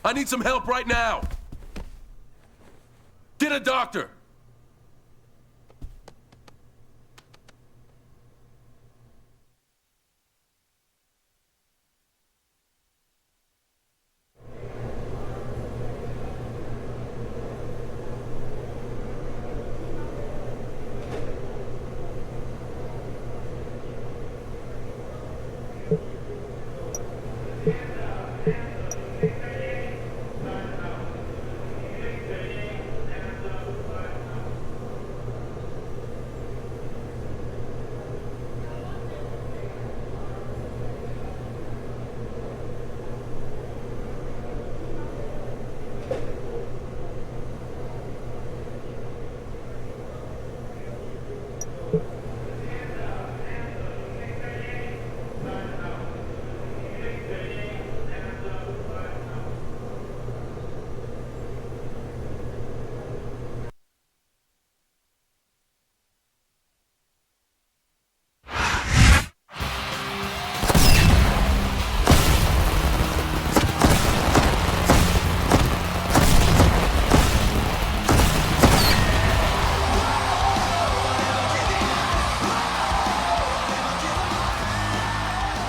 I need some help right now. Get a doctor.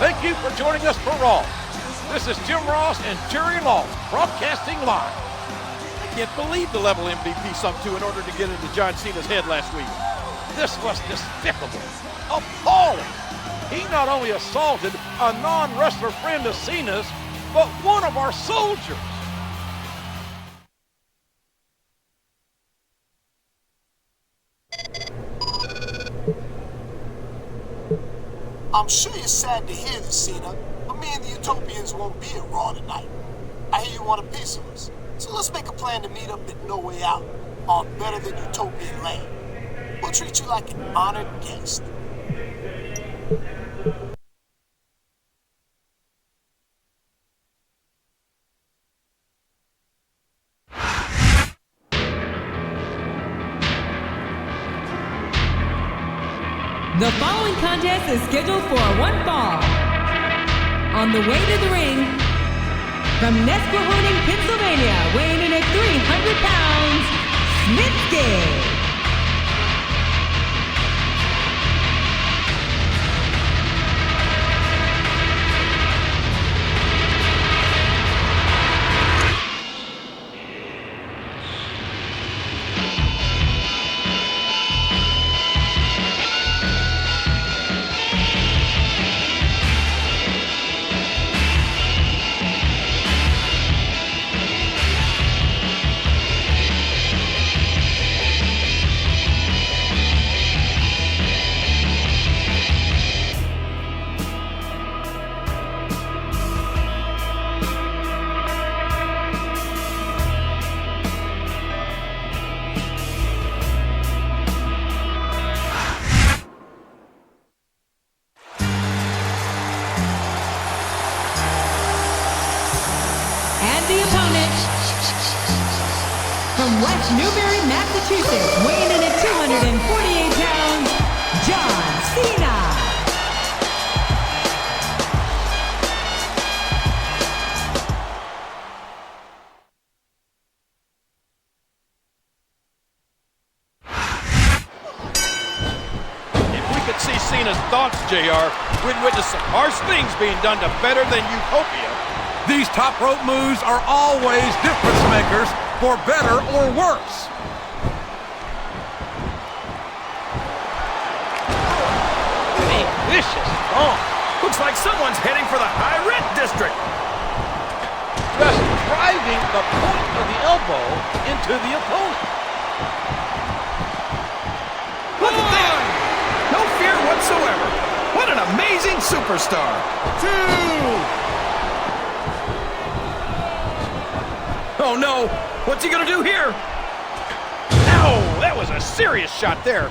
Thank you for joining us for Raw. This is Jim Ross and Jerry Lawler broadcasting live. I can't believe the level MVP sunk to in order to get into John Cena's head last week. This was despicable, appalling. He not only assaulted a non-wrestler friend of Cena's, but one of our soldiers. I'm sure you're sad to hear this, Cena, but me and the Utopians won't be at Raw tonight. I hear you want a piece of us, so let's make a plan to meet up at No Way Out on Better Than Utopian Land. We'll treat you like an honored guest. The following contest is scheduled for one fall. On the way to the ring, from Nesquehoning, Pennsylvania, weighing in at 300 pounds, Snitsky. From West Newbury, Massachusetts, weighing in at 248 pounds, John Cena. If we could see Cena's thoughts, JR, we'd witness some harsh things being done to Better Than Utopia. These top rope moves are always difference makers, for better or worse. A vicious stomp. Looks like someone's heading for the high rent district. Just driving the point of the elbow into the opponent. Look at that! No fear whatsoever. What an amazing superstar. 2. Oh no! What's he gonna do here? Ow! That was a serious shot there.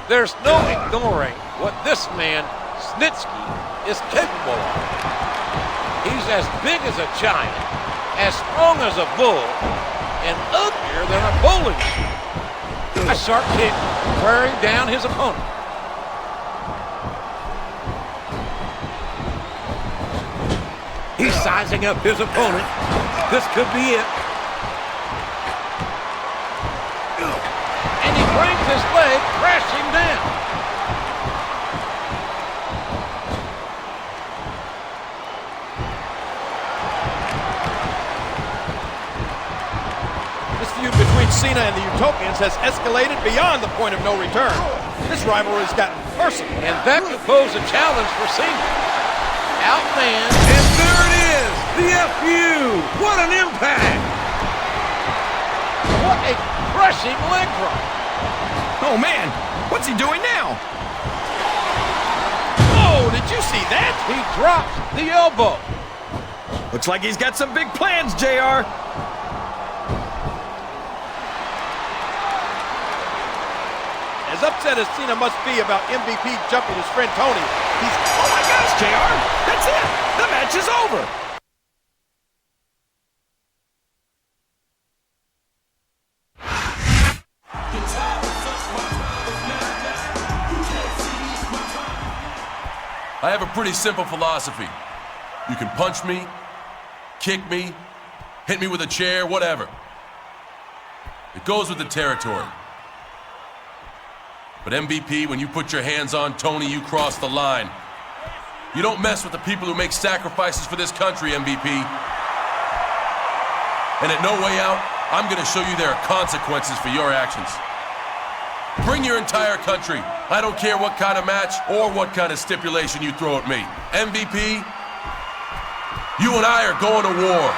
There's no ignoring what this man, Snitsky, is capable of. He's as big as a giant, as strong as a bull, and uglier than a bowling shoe. A sharp kick wearing down his opponent. He's sizing up his opponent. This could be it. And he brings his leg crashing down. This feud between Cena and the Utopians has escalated beyond the point of no return. This rivalry's gotten personal. And that could pose a challenge for Cena. Outman. And there it is, the FU. What an impact. What a crushing leg drop. Oh man, what's he doing now? Oh, did you see that? He drops the elbow. Looks like he's got some big plans, JR. As upset as Cena must be about MVP jumping his friend Tony, he's... Oh my gosh, JR! That's it! The match is over! I have a pretty simple philosophy. You can punch me, kick me, hit me with a chair, whatever. It goes with the territory. But MVP, when you put your hands on Tony, you cross the line. You don't mess with the people who make sacrifices for this country, MVP. And at No Way Out, I'm gonna show you there are consequences for your actions. Bring your entire country. I don't care what kind of match or what kind of stipulation you throw at me. MVP, you and I are going to war.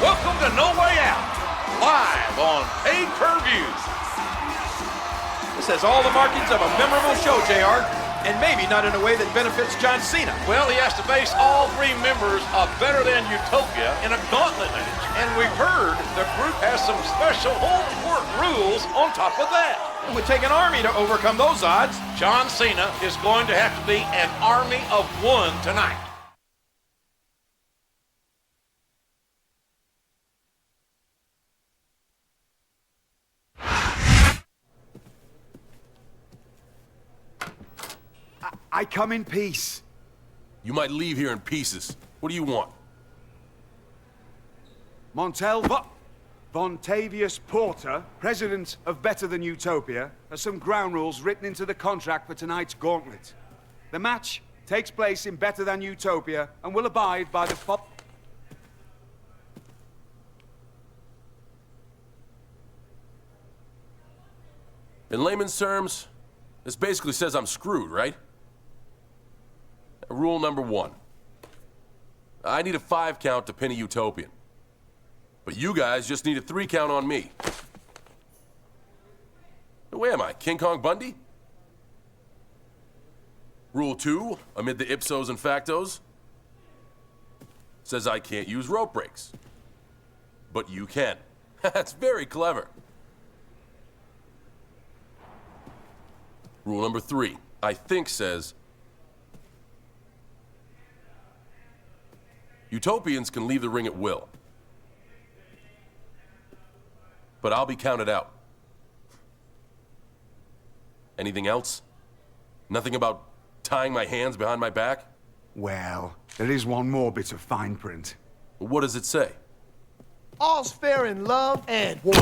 Welcome to No Way Out, live on pay-per-view. This has all the markings of a memorable show, JR, and maybe not in a way that benefits John Cena. Well, he has to face all three members of Better Than Utopia in a gauntlet match. And we've heard the group has some special home court rules on top of that. It would take an army to overcome those odds. John Cena is going to have to be an army of one tonight. I come in peace. You might leave here in pieces. What do you want? Montel Vontavious Porter, president of Better Than Utopia, has some ground rules written into the contract for tonight's gauntlet. The match takes place in Better Than Utopia and will abide by the In layman's terms, this basically says I'm screwed, right? Rule number 1. I need a 5 count to pin a Utopian. But you guys just need a 3 count on me. Where am I, King Kong Bundy? Rule 2, amid the ipsos and factos, says I can't use rope breaks. But you can. That's very clever. Rule number 3, I think says Utopians can leave the ring at will. But I'll be counted out. Anything else? Nothing about tying my hands behind my back? Well, there is one more bit of fine print. What does it say? All's fair in love and war.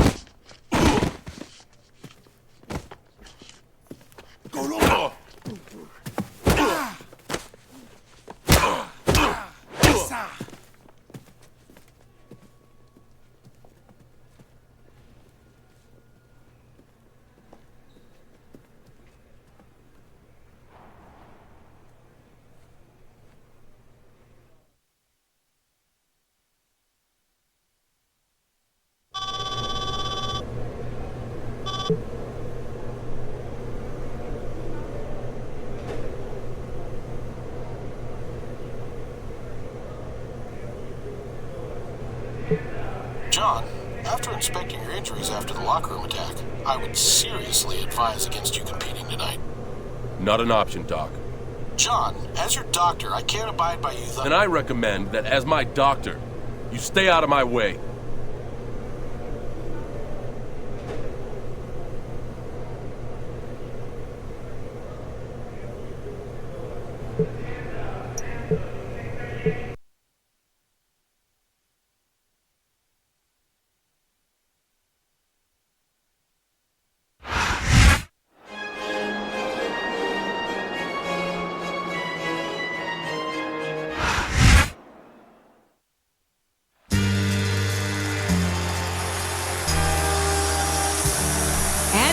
John, after inspecting your injuries after the locker room attack, I would seriously advise against you competing tonight. Not an option, Doc. John, as your doctor, I can't abide by you. And I recommend that as my doctor, you stay out of my way.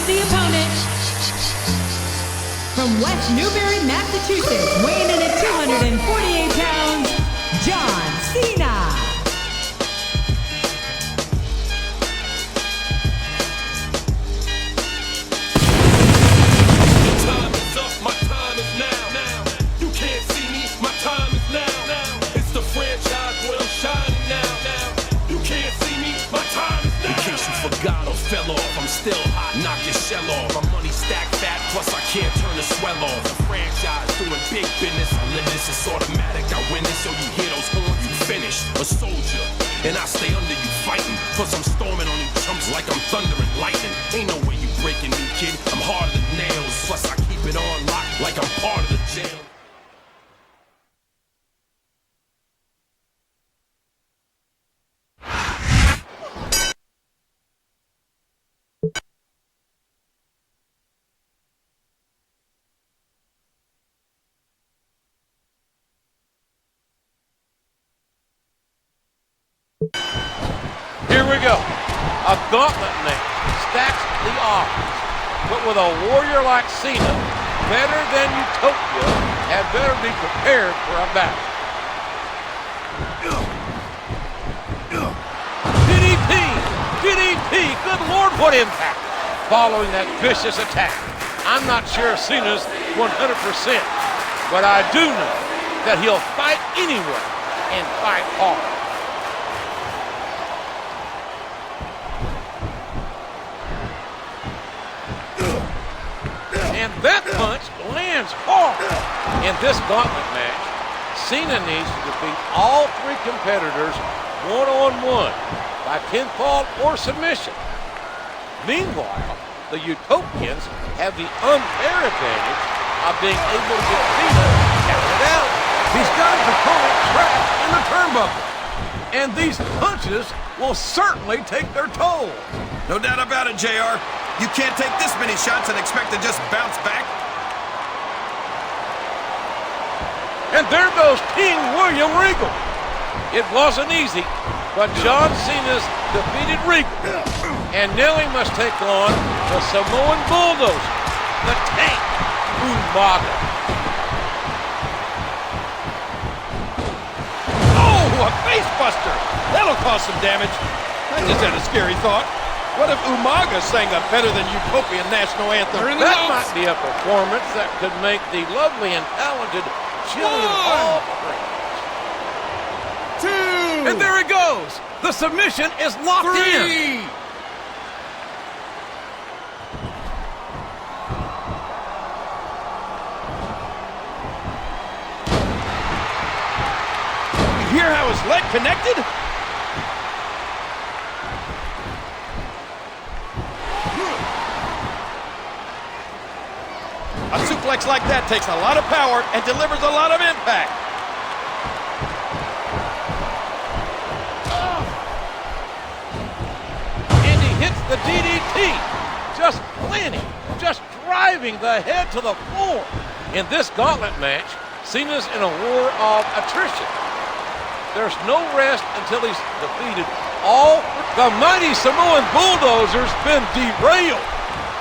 The opponent from West Newbury, Massachusetts, weighing in at 248 pounds, John Cena. your shell off. My money stacked fat, plus I can't turn the swell off. The franchise doing big business. I live this, it's automatic. I win this, so you hear those horns, you finished. A soldier, and I stay under you fighting. Plus I'm storming on you chumps like I'm thunder and lightning. Ain't no way you breaking me, kid. I'm harder than nails. Plus I keep it on lock like I'm part of the jail. Here we go. A gauntlet match stacks the odds. But with a warrior like Cena, better than Utopia, had better be prepared for a battle. DDP! DDP! Good Lord, what impact! Following that vicious attack. I'm not sure Cena's 100%, but I do know that he'll fight anyway and fight hard. And that punch lands hard. In this gauntlet match, Cena needs to defeat all three competitors one-on-one by pinfall or submission. Meanwhile, the Utopians have the unfair advantage of being able to get Cena counted out. He's got his opponent trapped in the turnbuckle. And these punches will certainly take their toll. No doubt about it, JR. You can't take this many shots and expect to just bounce back. And there goes King William Regal. It wasn't easy, but John Cena's defeated Regal. And now he must take on the Samoan Bulldozer, the Tank, Umaga. Oh, a face buster! That'll cause some damage. I just had a scary thought. What if Umaga sang a better than Utopian national anthem? That might be a performance that could make the lovely and talented Jillian Hall cringe. 2. And there it goes. The submission is locked 3. in. You hear how his leg connected? A suplex like that takes a lot of power and delivers a lot of impact. And he hits the DDT. Just planting, just driving the head to the floor. In this gauntlet match, Cena's in a war of attrition. There's no rest until he's defeated all. The mighty Samoan Bulldozer's been derailed.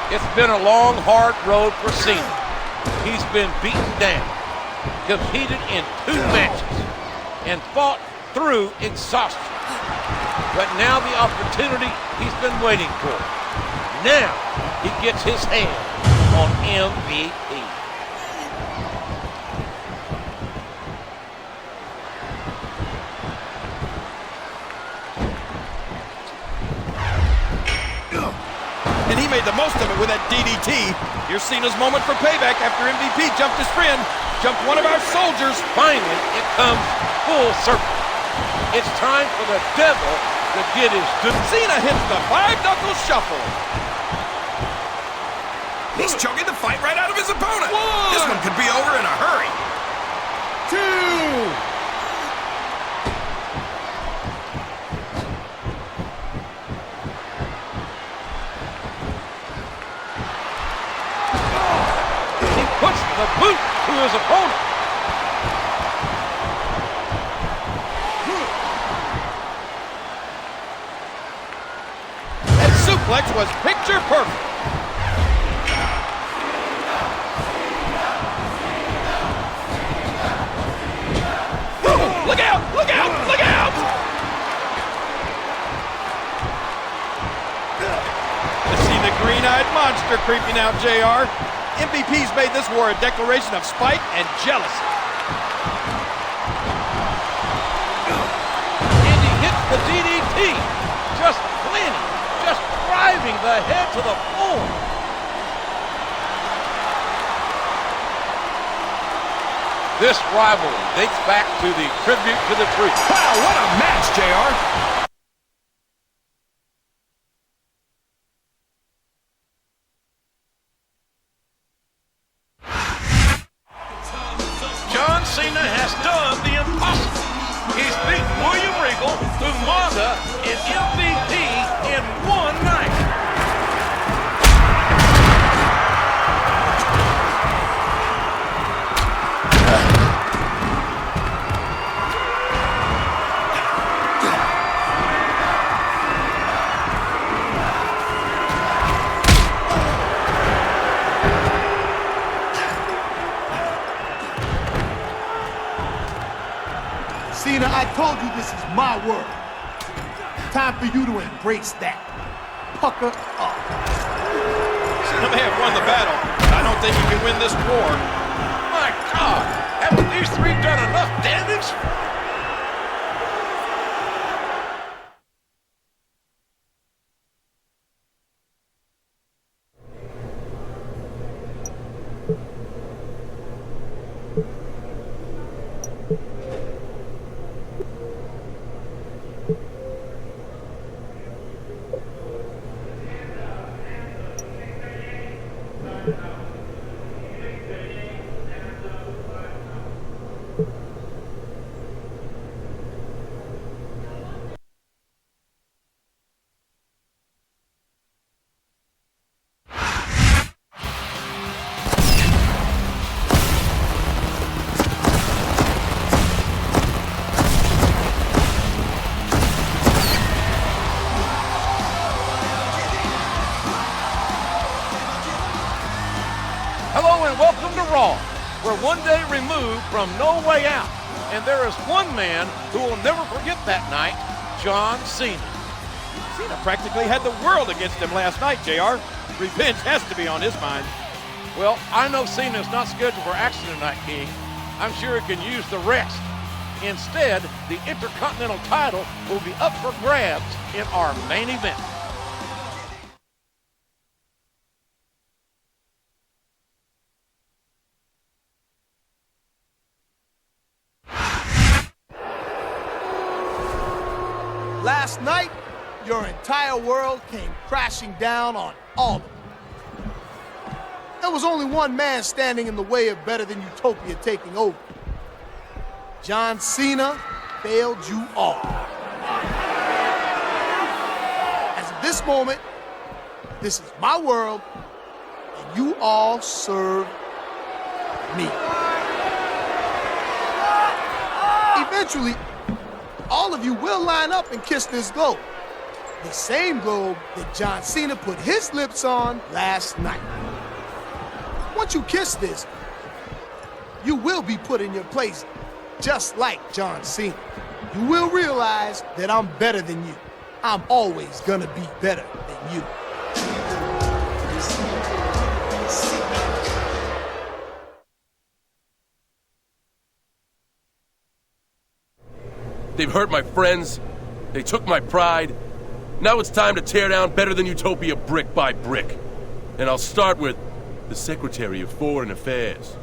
It's been a long, hard road for Cena. He's been beaten down, competed in 2 matches, and fought through exhaustion. But now the opportunity he's been waiting for. Now he gets his hand on MVP. And he made the most of it with that DDT. Here's Cena's moment for payback after MVP jumped his friend, jumped one of our soldiers. Finally, it comes full circle. It's time for the devil to get his due. Cena hits the 5-knuckle shuffle. He's choking the fight right out of his opponent. 1. This one could be over in a hurry. 2. Puts the boot to his opponent. That suplex was picture perfect. Look out! Look out! Look out! Let's see the green-eyed monster creeping out, JR. MVP's made this war a declaration of spite and jealousy. And he hits the DDT. Just planting, just driving the head to the floor. This rivalry dates back to the tribute to the truth. Wow, what a match, JR. John Cena has done the impossible. He's beaten William Regal, Umaga, and MVP in one night. Cena, I told you this is my world. Time for you to embrace that. Pucker up. Cena may have won the battle, but I don't think he can win this war. My God, haven't these three done enough damage? Hello and welcome to Raw. We're one day removed from No Way Out, and there is one man who will never forget that night, John Cena. Cena practically had the world against him last night, JR. Revenge has to be on his mind. Well, I know Cena is not scheduled for action tonight, King. I'm sure he can use the rest. Instead, the Intercontinental title will be up for grabs in our main event. Last night, your entire world came crashing down on all of them. There was only one man standing in the way of Better Than Utopia taking over. John Cena failed you all. As of this moment, this is my world, and you all serve me. Eventually, all of you will line up and kiss this globe. The same globe that John Cena put his lips on last night. Once you kiss this, you will be put in your place just like John Cena. You will realize that I'm better than you. I'm always gonna be better than you. They've hurt my friends. They took my pride. Now it's time to tear down Better Than Utopia brick by brick. And I'll start with the Secretary of Foreign Affairs.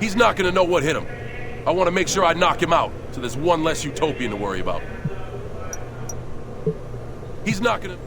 He's not gonna know what hit him. I want to make sure I knock him out, so there's one less Utopian to worry about. He's not gonna...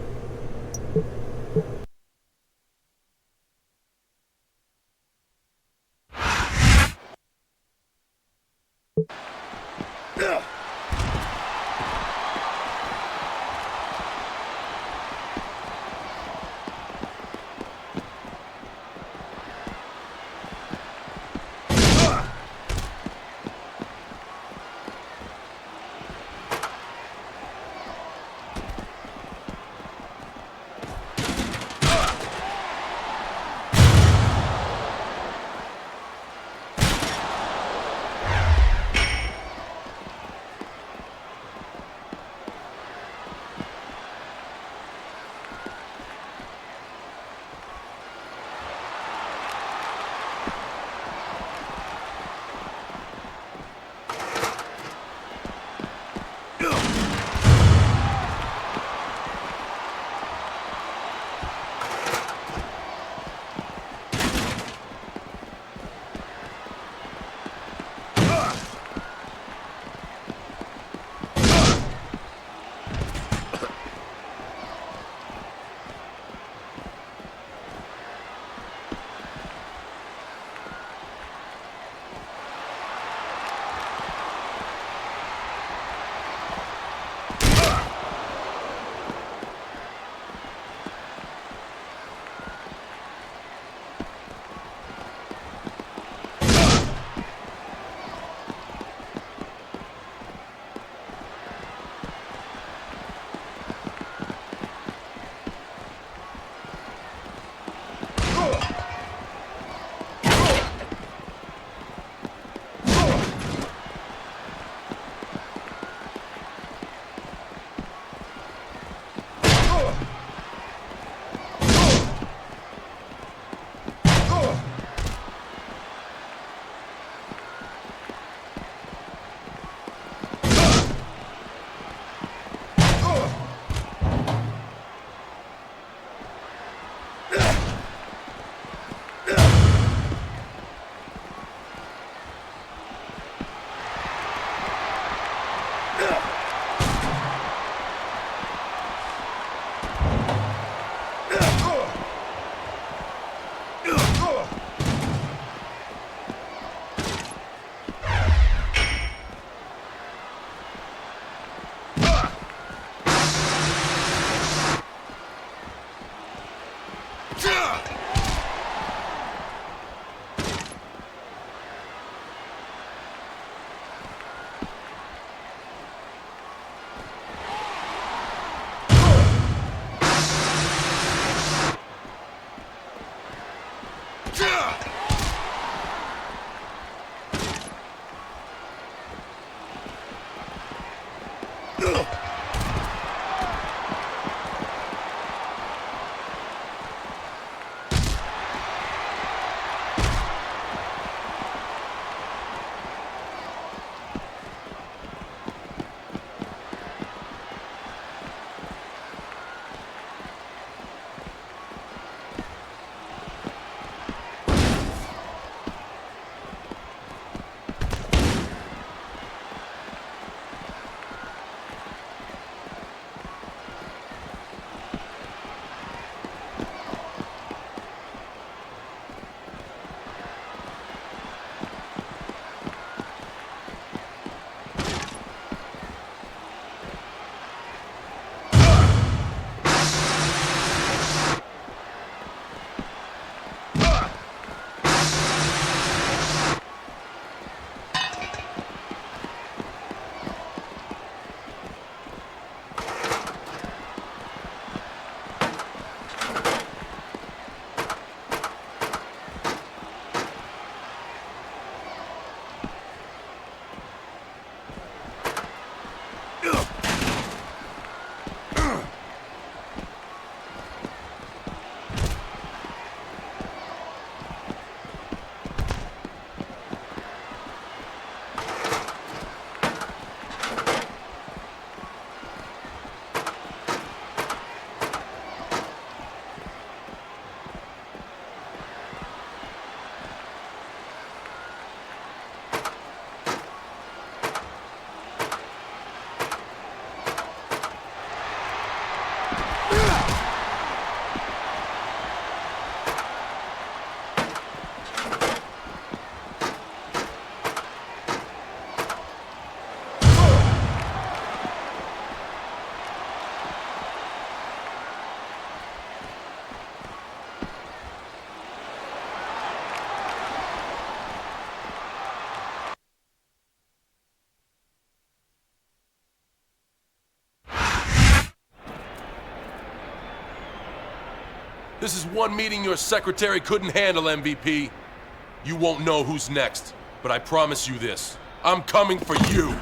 This is one meeting your secretary couldn't handle, MVP. You won't know who's next, but I promise you this. I'm coming for you.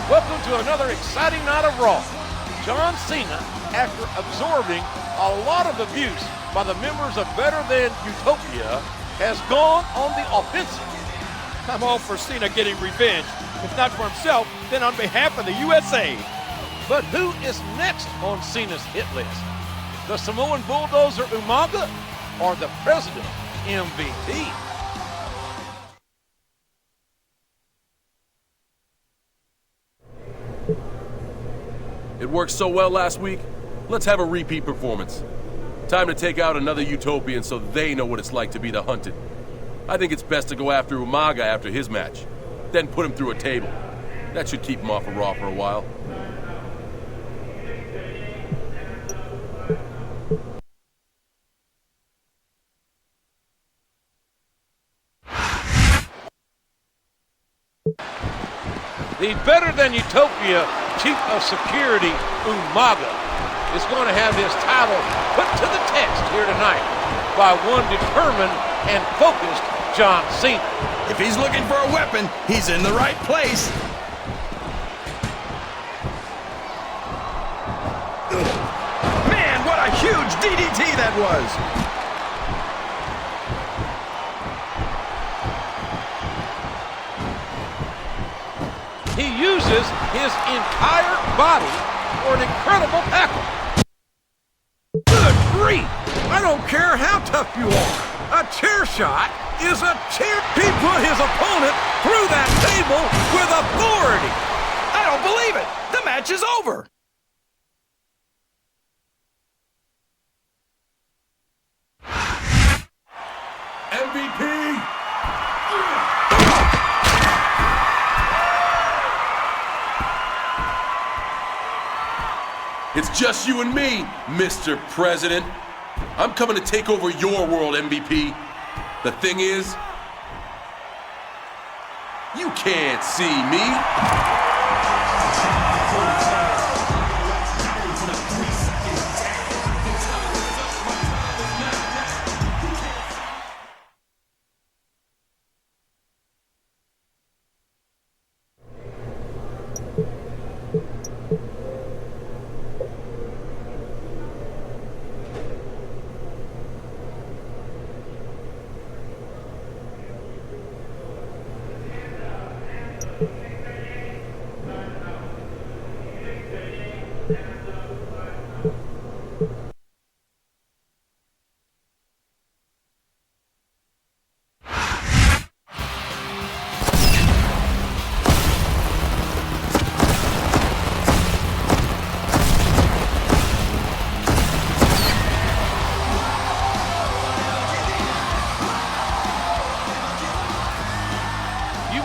Welcome to another exciting night of Raw. John Cena, after absorbing a lot of abuse by the members of Better Than Utopia, has gone on the offensive. I'm all for Cena getting revenge. If not for himself, then on behalf of the USA. But who is next on Cena's hit list? The Samoan bulldozer Umaga or the President MVP? It worked so well last week, let's have a repeat performance. Time to take out another Utopian so they know what it's like to be the hunted. I think it's best to go after Umaga after his match, then put him through a table. That should keep him off of Raw for a while. The Better Than Utopia Chief of Security, Umaga, is going to have his title put to the test here tonight by one determined and focused John Cena. If he's looking for a weapon, he's in the right place. Man, what a huge DDT that was! He uses his entire body for an incredible tackle. Good grief! I don't care how tough you are. A chair shot is a chair. He put his opponent through that table with authority. I don't believe it! The match is over! MVP! It's just you and me, Mr. President. I'm coming to take over your world, MVP. The thing is, you can't see me.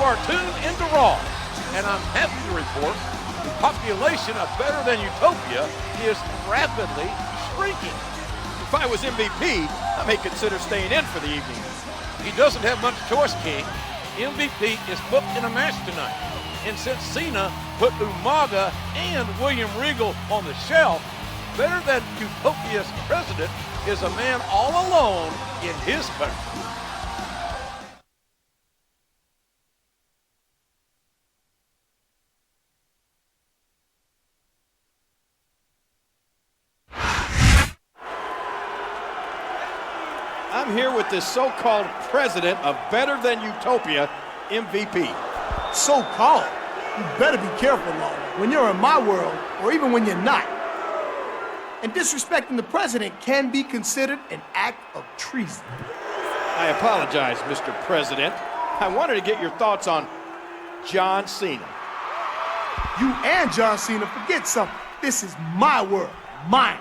Are tuned into Raw, and I'm happy to report the population of Better Than Utopia is rapidly shrinking. If I was MVP, I may consider staying in for the evening. He doesn't have much choice, King. MVP is booked in a match tonight, and since Cena put Umaga and William Regal on the shelf, Better Than Utopia's president is a man all alone in his country. I'm here with this so-called president of Better Than Utopia, MVP. So-called? You better be careful, Lord, when you're in my world, or even when you're not. And disrespecting the president can be considered an act of treason. I apologize, Mr. President. I wanted to get your thoughts on John Cena. You and John Cena forget something. This is my world, mine.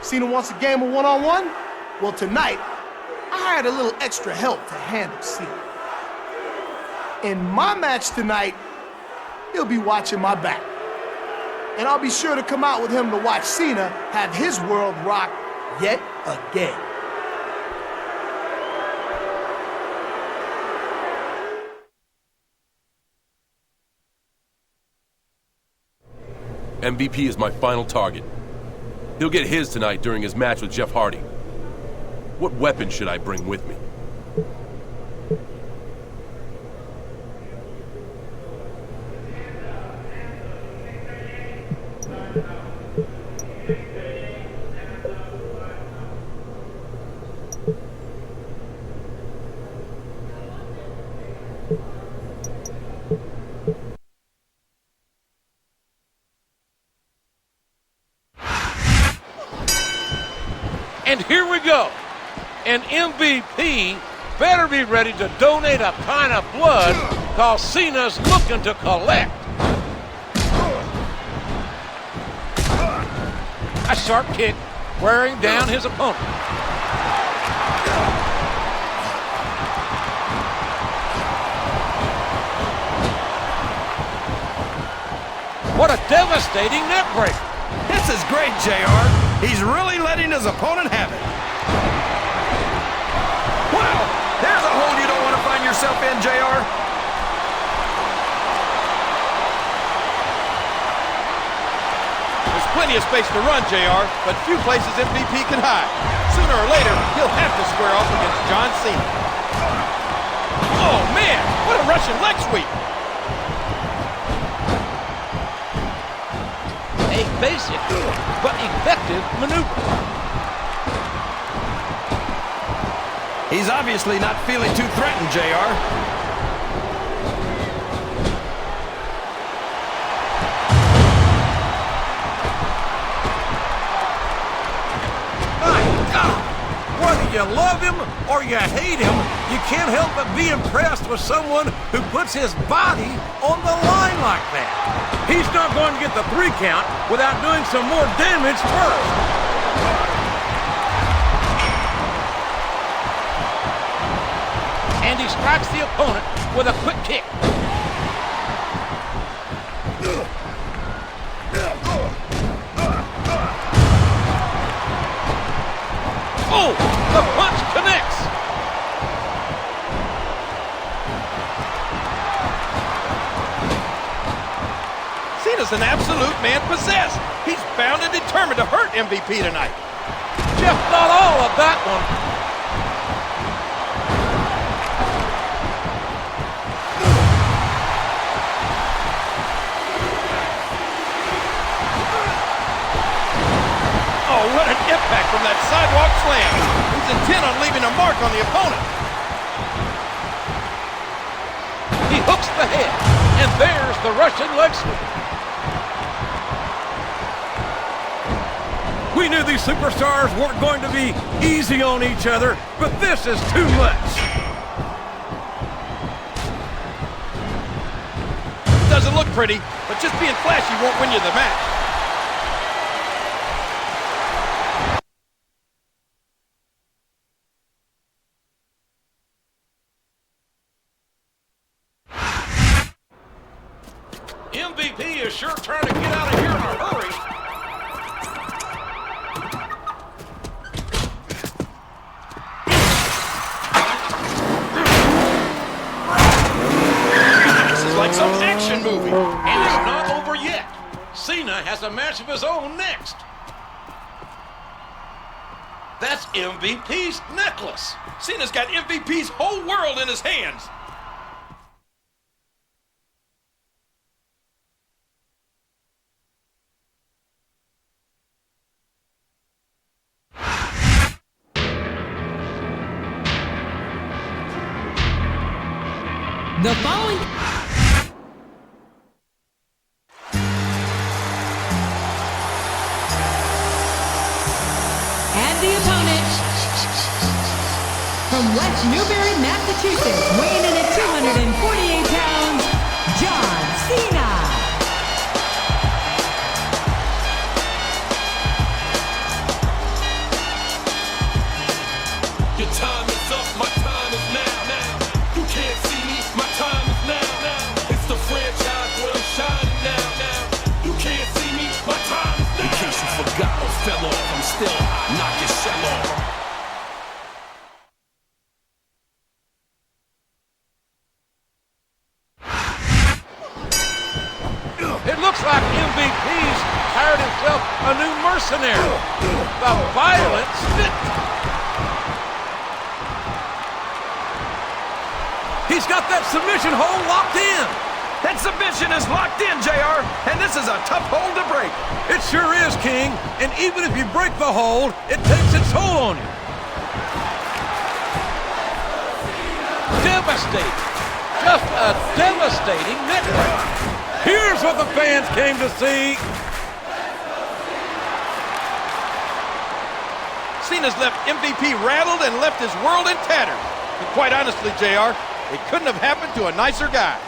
Cena wants a game of one-on-one? Well, tonight, I hired a little extra help to handle Cena. In my match tonight, he'll be watching my back. And I'll be sure to come out with him to watch Cena have his world rocked yet again. MVP is my final target. He'll get his tonight during his match with Jeff Hardy. What weapon should I bring with me? And here we go. And MVP better be ready to donate a pint of blood, cause Cena's looking to collect. A sharp kick wearing down his opponent. What a devastating neck breaker. This is great, JR. He's really letting his opponent have it. Wow, there's a hole you don't want to find yourself in, JR. There's plenty of space to run, JR, but few places MVP can hide. Sooner or later, he'll have to square off against John Cena. Oh, man, what a Russian leg sweep. A basic but effective maneuver. He's obviously not feeling too threatened, JR. My God! Whether you love him or you hate him, you can't help but be impressed with someone who puts his body on the line like that. He's not going to get the 3 count without doing some more damage first. And he strikes the opponent with a quick kick. Oh, the punch connects. Cena's an absolute man possessed. He's bound and determined to hurt MVP tonight. Jeff thought all of that one. Oh, what an impact from that sidewalk slam. He's intent on leaving a mark on the opponent. He hooks the head, and there's the Russian leg sweep. We knew these superstars weren't going to be easy on each other, but this is too much. Doesn't look pretty, but just being flashy won't win you the match. MVP is sure trying to get out of here in a hurry. This is like some action movie. And it's not over yet. Cena has a match of his own next. That's MVP's necklace. Cena's got MVP's whole world in his hands. The following... And the opponent, from West Newbury, Massachusetts, weighing in at 248 pounds, John Cena. Your time is up, my time is now. You can't see me, my time is now. It's the franchise where I'm shining now. You can't see me, my time is now. In case you forgot or fell off, I'm still hot, knock your shell off. It looks like MVP's hired himself a new mercenary, the Violent Spit. He's got that submission hold locked in. That submission is locked in, JR, and this is a tough hold to break. It sure is, King. And even if you break the hold, it takes its toll on you. Devastating. Just a devastating network. Here's what the fans came to see. Cena's left MVP rattled and left his world in tatters. And quite honestly, JR, it couldn't have happened to a nicer guy.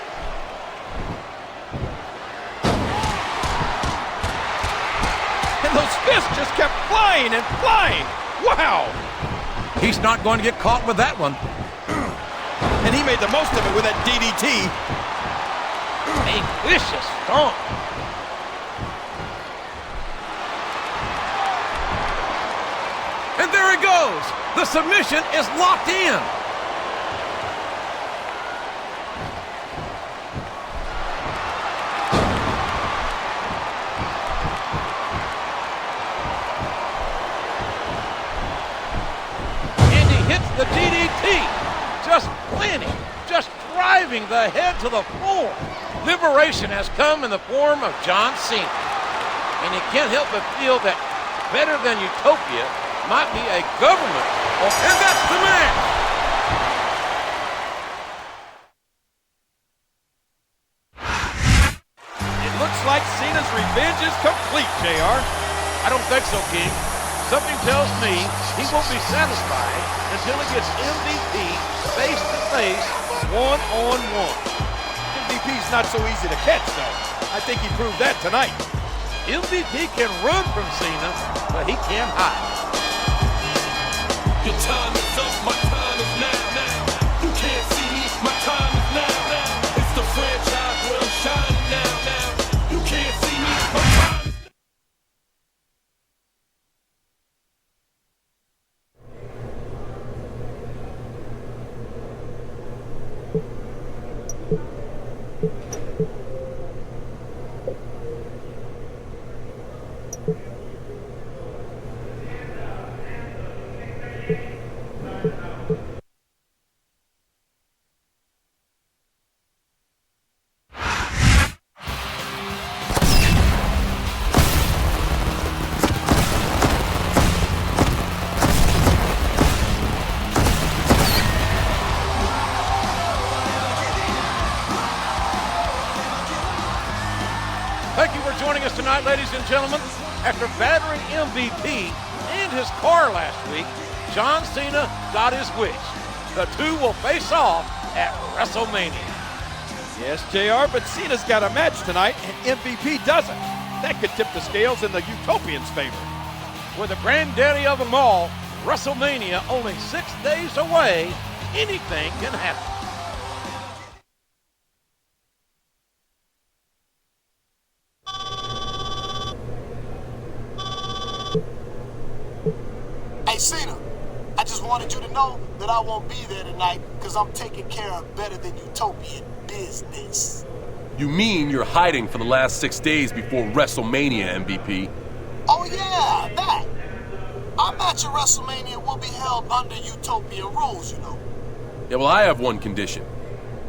And those fists just kept flying and flying. Wow! He's not going to get caught with that one. And he made the most of it with that DDT. A vicious stomp. And there it goes. The submission is locked in. And he hits the DDT. Just planting, just driving the head to the floor. Liberation has come in the form of John Cena. And you can't help but feel that better than Utopia might be a government. And that's the match. It looks like Cena's revenge is complete, JR. I don't think so, King. Something tells me he won't be satisfied until he gets MVP face-to-face, one-on-one. MVP's not so easy to catch, though. I think he proved that tonight. MVP can run from Cena, but he can't hide. Your time is up, my time is now. You can't see me, my time is now. It's the franchise where I'm shining now. You can't see me, my time is now. Thank you for joining us tonight, ladies and gentlemen. After battering MVP and his car last week, John Cena got his wish. The two will face off at WrestleMania. Yes, JR, but Cena's got a match tonight, and MVP doesn't. That could tip the scales in the Utopians' favor. With the granddaddy of them all, WrestleMania only 6 days away, anything can happen. Hey, Cena, I just wanted you to know that I won't be there tonight because I'm taking care of better than Utopian business. You mean you're hiding for the last 6 days before WrestleMania, MVP? Oh, yeah, that. Our match at WrestleMania will be held under Utopian rules, you know. Yeah, well, I have one condition.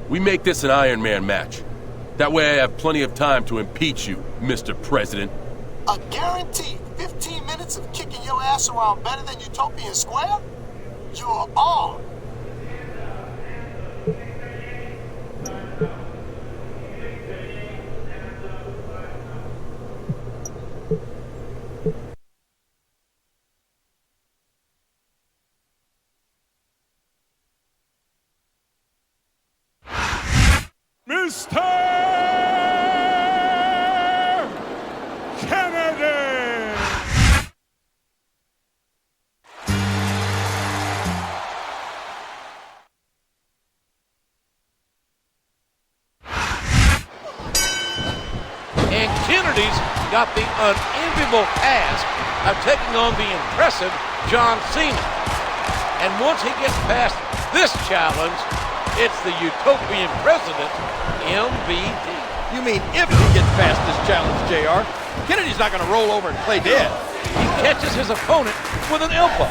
We make this an Iron Man match. That way I have plenty of time to impeach you, Mr. President. A guaranteed 15 minutes of kicking your ass around better than Utopian Square? You're on. Mr. Kennedy! And Kennedy's got the unenviable task of taking on the impressive John Cena. And once he gets past this challenge, it's the Utopian President, MVP. You mean if he gets past this challenge, JR? Kennedy's not going to roll over and play dead. He catches his opponent with an elbow.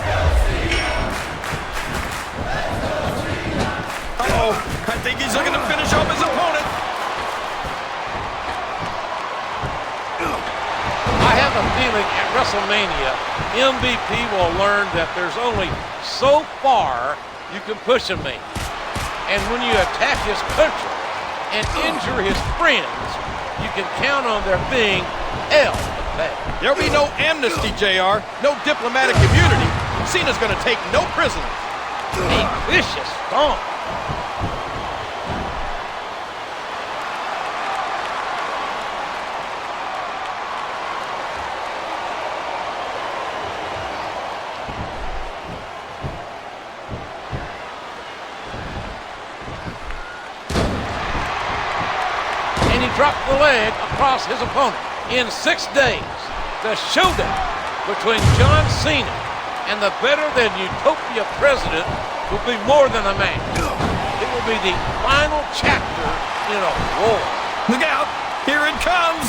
Uh-oh, I think he's looking to finish off his opponent. I have a feeling at WrestleMania, MVP will learn that there's only so far you can push a man. And when you attack his country and injure his friends, you can count on there being hell to pay. There'll be no amnesty, JR. No diplomatic immunity. Cena's going to take no prisoners. A vicious stomp. And he dropped the leg across his opponent. In 6 days, the showdown between John Cena and the better-than-Utopia president will be more than a match. It will be the final chapter in a war. Look out! Here it comes!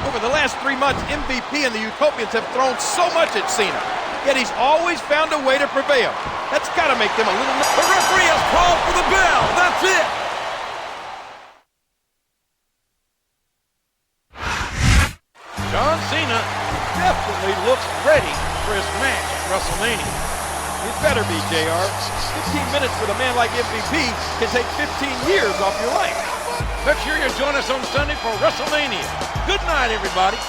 Over the last 3 months, MVP and the Utopians have thrown so much at Cena. Yet he's always found a way to prevail. That's got to make them a little... The referee has called for the bell. That's it. John Cena definitely looks ready for his match at WrestleMania. It better be, JR. 15 minutes with a man like MVP can take 15 years off your life. Make sure you join us on Sunday for WrestleMania. Good night, everybody.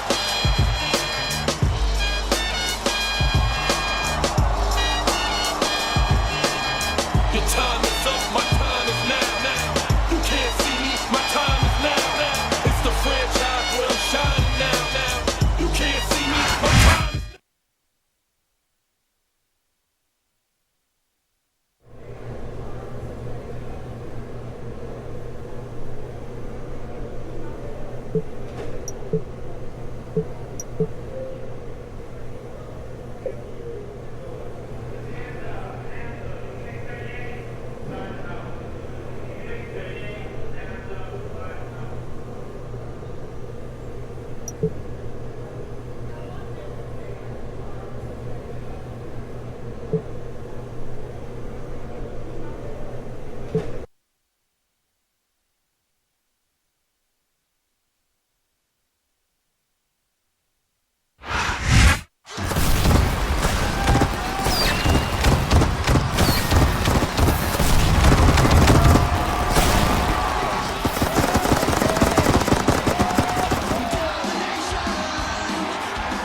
Your time is up, my time is now. You can't see me, my time is now. It's the franchise where I'm shining now. You can't see me, my time is now.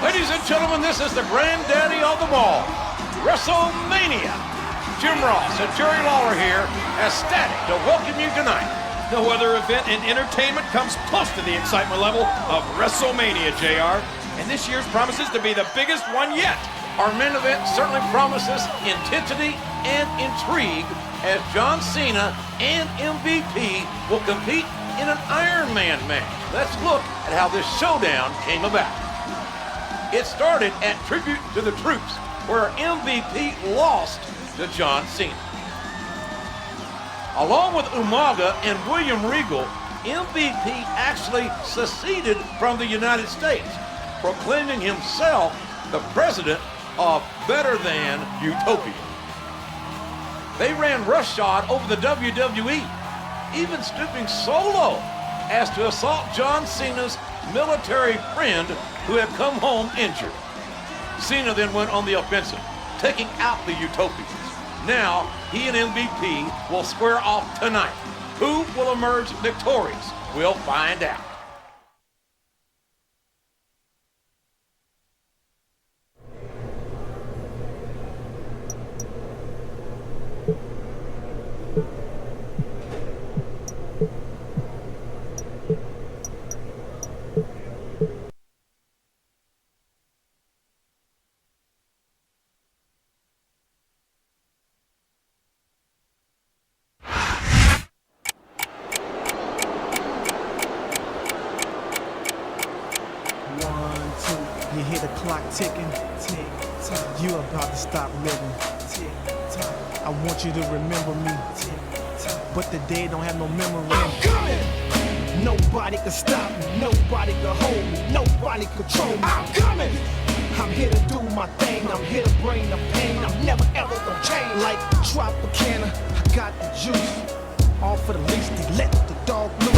Ladies and gentlemen, this is the granddaddy of them all, WrestleMania. Jim Ross and Jerry Lawler here, ecstatic to welcome you tonight. No other event in entertainment comes close to the excitement level of WrestleMania, JR. And this year's promises to be the biggest one yet. Our main event certainly promises intensity and intrigue as John Cena and MVP will compete in an Iron Man match. Let's look at how this showdown came about. It started at Tribute to the Troops, where MVP lost to John Cena. Along with Umaga and William Regal, MVP actually seceded from the United States, proclaiming himself the president of Better Than Utopia. They ran roughshod over the WWE, even stooping so low as to assault John Cena's military friend who had come home injured. Cena then went on the offensive, taking out the Utopians. Now, he and MVP will square off tonight. Who will emerge victorious? We'll find out. clock ticking, tick tock. You about to stop living, tick tock. I want you to remember me, tick tock. But the day don't have no memory. I'm coming. Nobody can stop me, nobody can hold me, nobody control me. I'm coming. I'm here to do my thing, I'm here to bring the pain. I'm never ever gonna change. Like Tropicana, I got the juice. All for the least, they let the dog loose.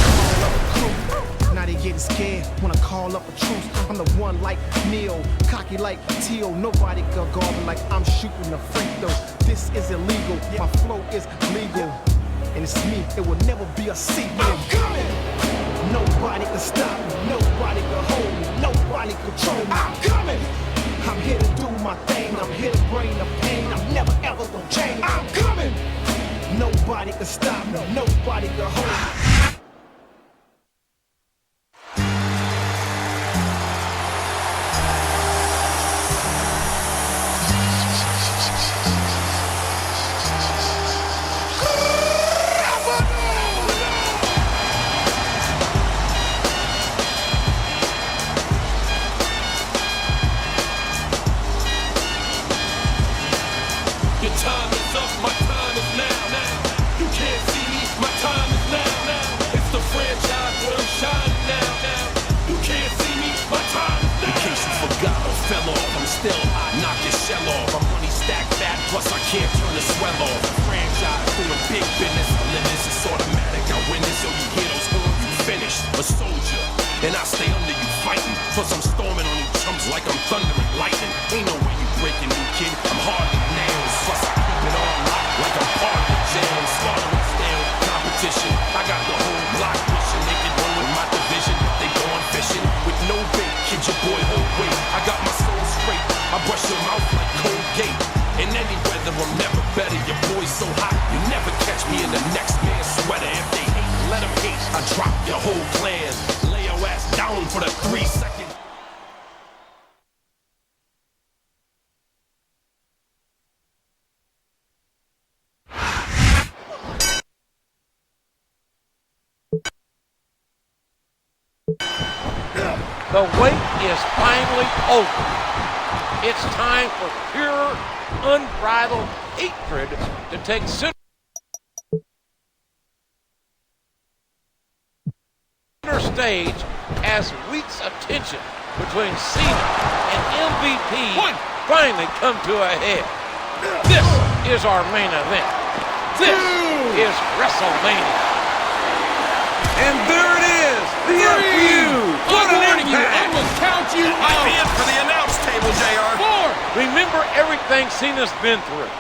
Call up a crew. Now they getting scared when I call up a truce. I'm the one like Neil, cocky like Teal. Nobody can guard me like I'm shooting a free throw. This is illegal, my flow is legal. And it's me, it will never be a secret. I'm coming! Nobody can stop me, nobody can hold me, nobody control me. I'm coming! I'm here to do my thing, I'm here to bring the pain. I'm never ever gonna change. I'm coming! Nobody can stop me, nobody can hold me. The wait is finally over. It's time for pure, unbridled hatred to take center stage as weeks of tension between Cena and MVP finally come to a head. This is our main event. This is WrestleMania. And there it is, the FU. What an impact. I will count you out. I'm in for the announce table, JR. 4. Remember everything Cena's been through.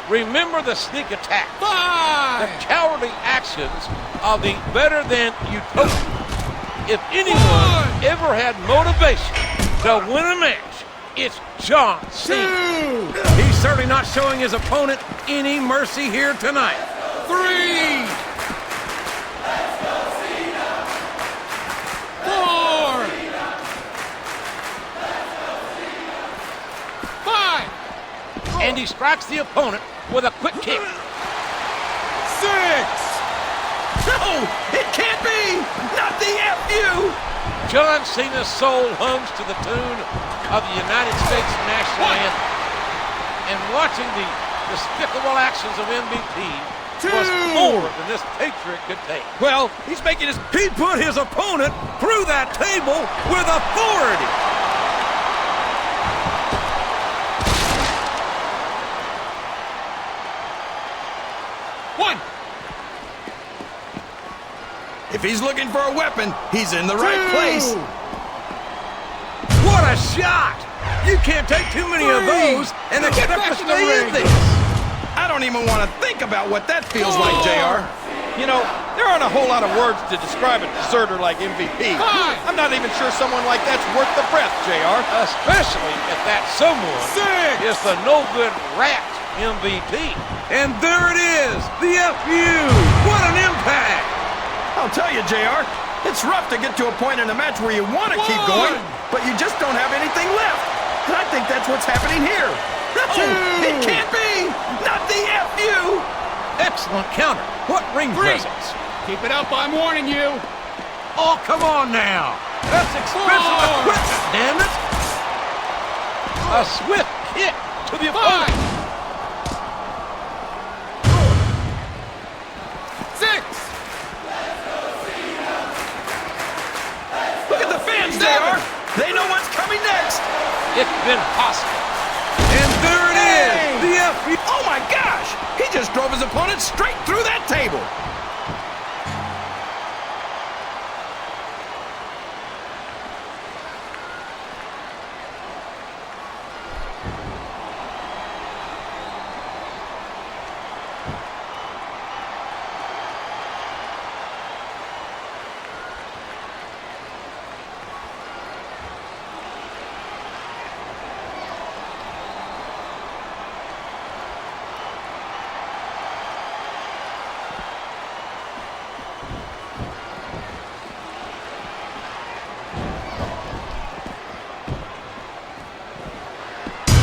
Remember the sneak attack. 5. The cowardly actions of the better than Utopia. If anyone ever had motivation to win a match, it's John Cena. 2. He's certainly not showing his opponent any mercy here tonight. 3. 4. 5. And he strikes the opponent with a quick kick. 6. No, it can't be! Not the FU! John Cena's soul hums to the tune of the United States national anthem. And watching the despicable actions of MVP was more than this patriot could take. Well, he's making his... He put his opponent through that table with authority. If he's looking for a weapon, he's in the right place. What a shot! You can't take too many of those and expect to stay in this. I don't even want to think about what that feels like, JR. You know, there aren't a whole lot of words to describe a deserter like MVP. I'm not even sure someone like that's worth the breath, JR. Especially if that someone is the no-good rat MVP. And there it is, the FU. What an impact! I'll tell you, JR, it's rough to get to a point in a match where you want to keep going, but you just don't have anything left. And I think that's what's happening here. No, it can't be! Not the FU! Excellent counter. What ring presence? Keep it up, I'm warning you. Oh, come on now. That's expensive equipment, damn it! A swift kick to the opponent. 6. Look at the fans, JR. They know what's coming next. It's been hostile. And there it is. The FU. Oh my gosh! He just drove his opponent straight through that table.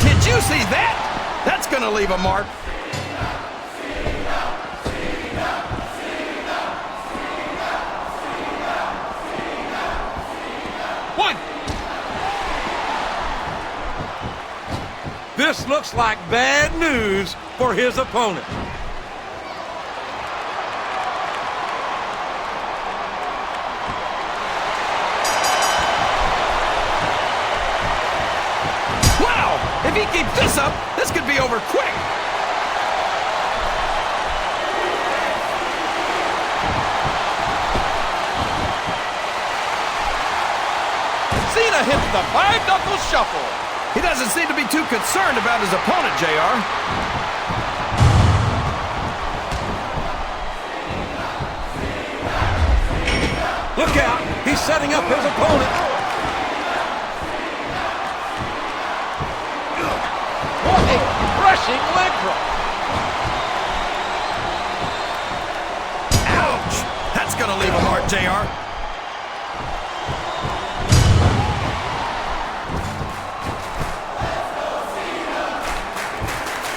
Did you see that? That's gonna leave a mark. One. This looks like bad news for his opponent. Wow! If he keeps this up, this could be over quick. Cena hits the five-knuckle shuffle. He doesn't seem to be too concerned about his opponent, JR. Look out. He's setting up his opponent. What a crushing leg drop. Ouch! That's gonna leave a mark, JR.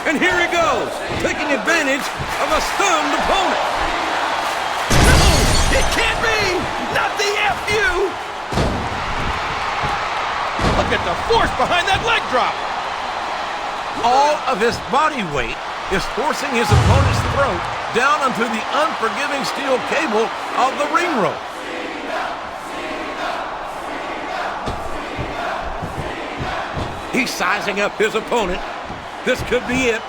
And here he goes, taking advantage of a stunned opponent. No! It can't be! Not the FU! Look at the force behind that leg drop. All of his body weight is forcing his opponent's throat down onto the unforgiving steel cable of the ring rope. He's sizing up his opponent. This could be it.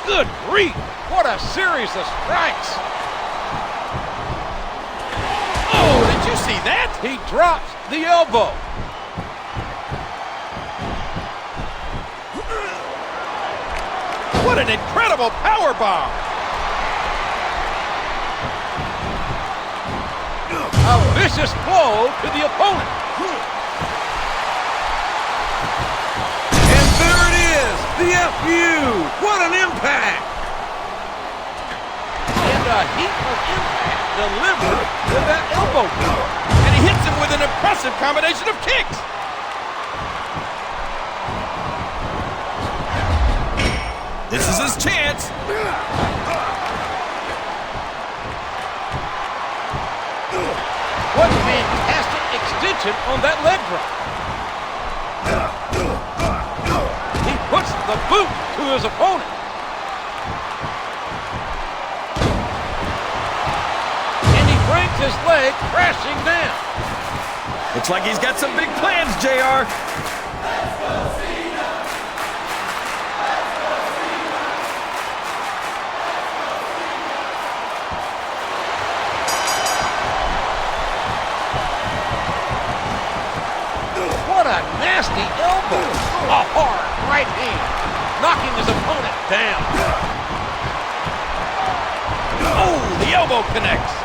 Good grief! What a series of strikes! Oh, did you see that? He drops the elbow. What an incredible power bomb! A vicious blow to the opponent. And there it is, the FU. What an impact! And a heap of impact delivered to that elbow. And he hits him with an impressive combination of kicks. This is his chance. What fantastic extension on that leg drop. He puts the boot to his opponent. And he brings his leg crashing down. Looks like he's got some big plans, JR. What a nasty elbow. A hard right hand, knocking his opponent down. Oh, the elbow connects.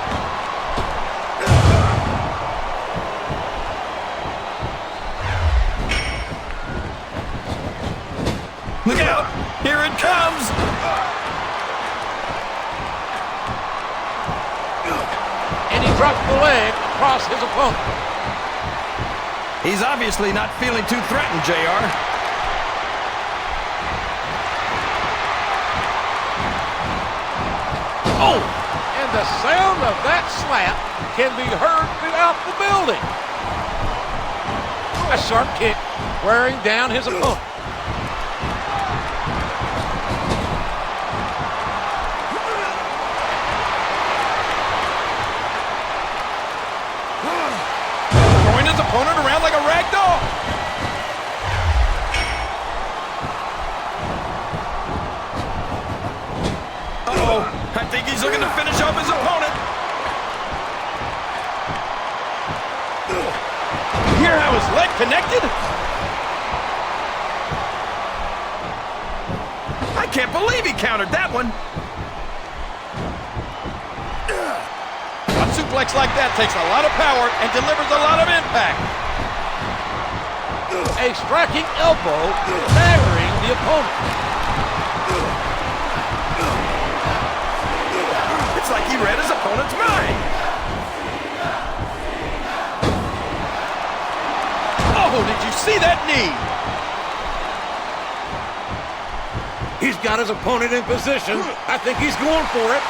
Look out! Here it comes! And he drops the leg across his opponent. He's obviously not feeling too threatened, JR. Oh! And the sound of that slap can be heard throughout the building. A sharp kick wearing down his opponent. Throwing his opponent around like a rag doll. Uh-oh, I think he's looking to finish off his opponent. Hear how his leg connected? I can't believe he countered that one. A suplex like that takes a lot of power and delivers a lot of impact. A striking elbow staggering the opponent. It's like he read his opponent's mind. Oh, did you see that knee? He's got his opponent in position. I think he's going for it.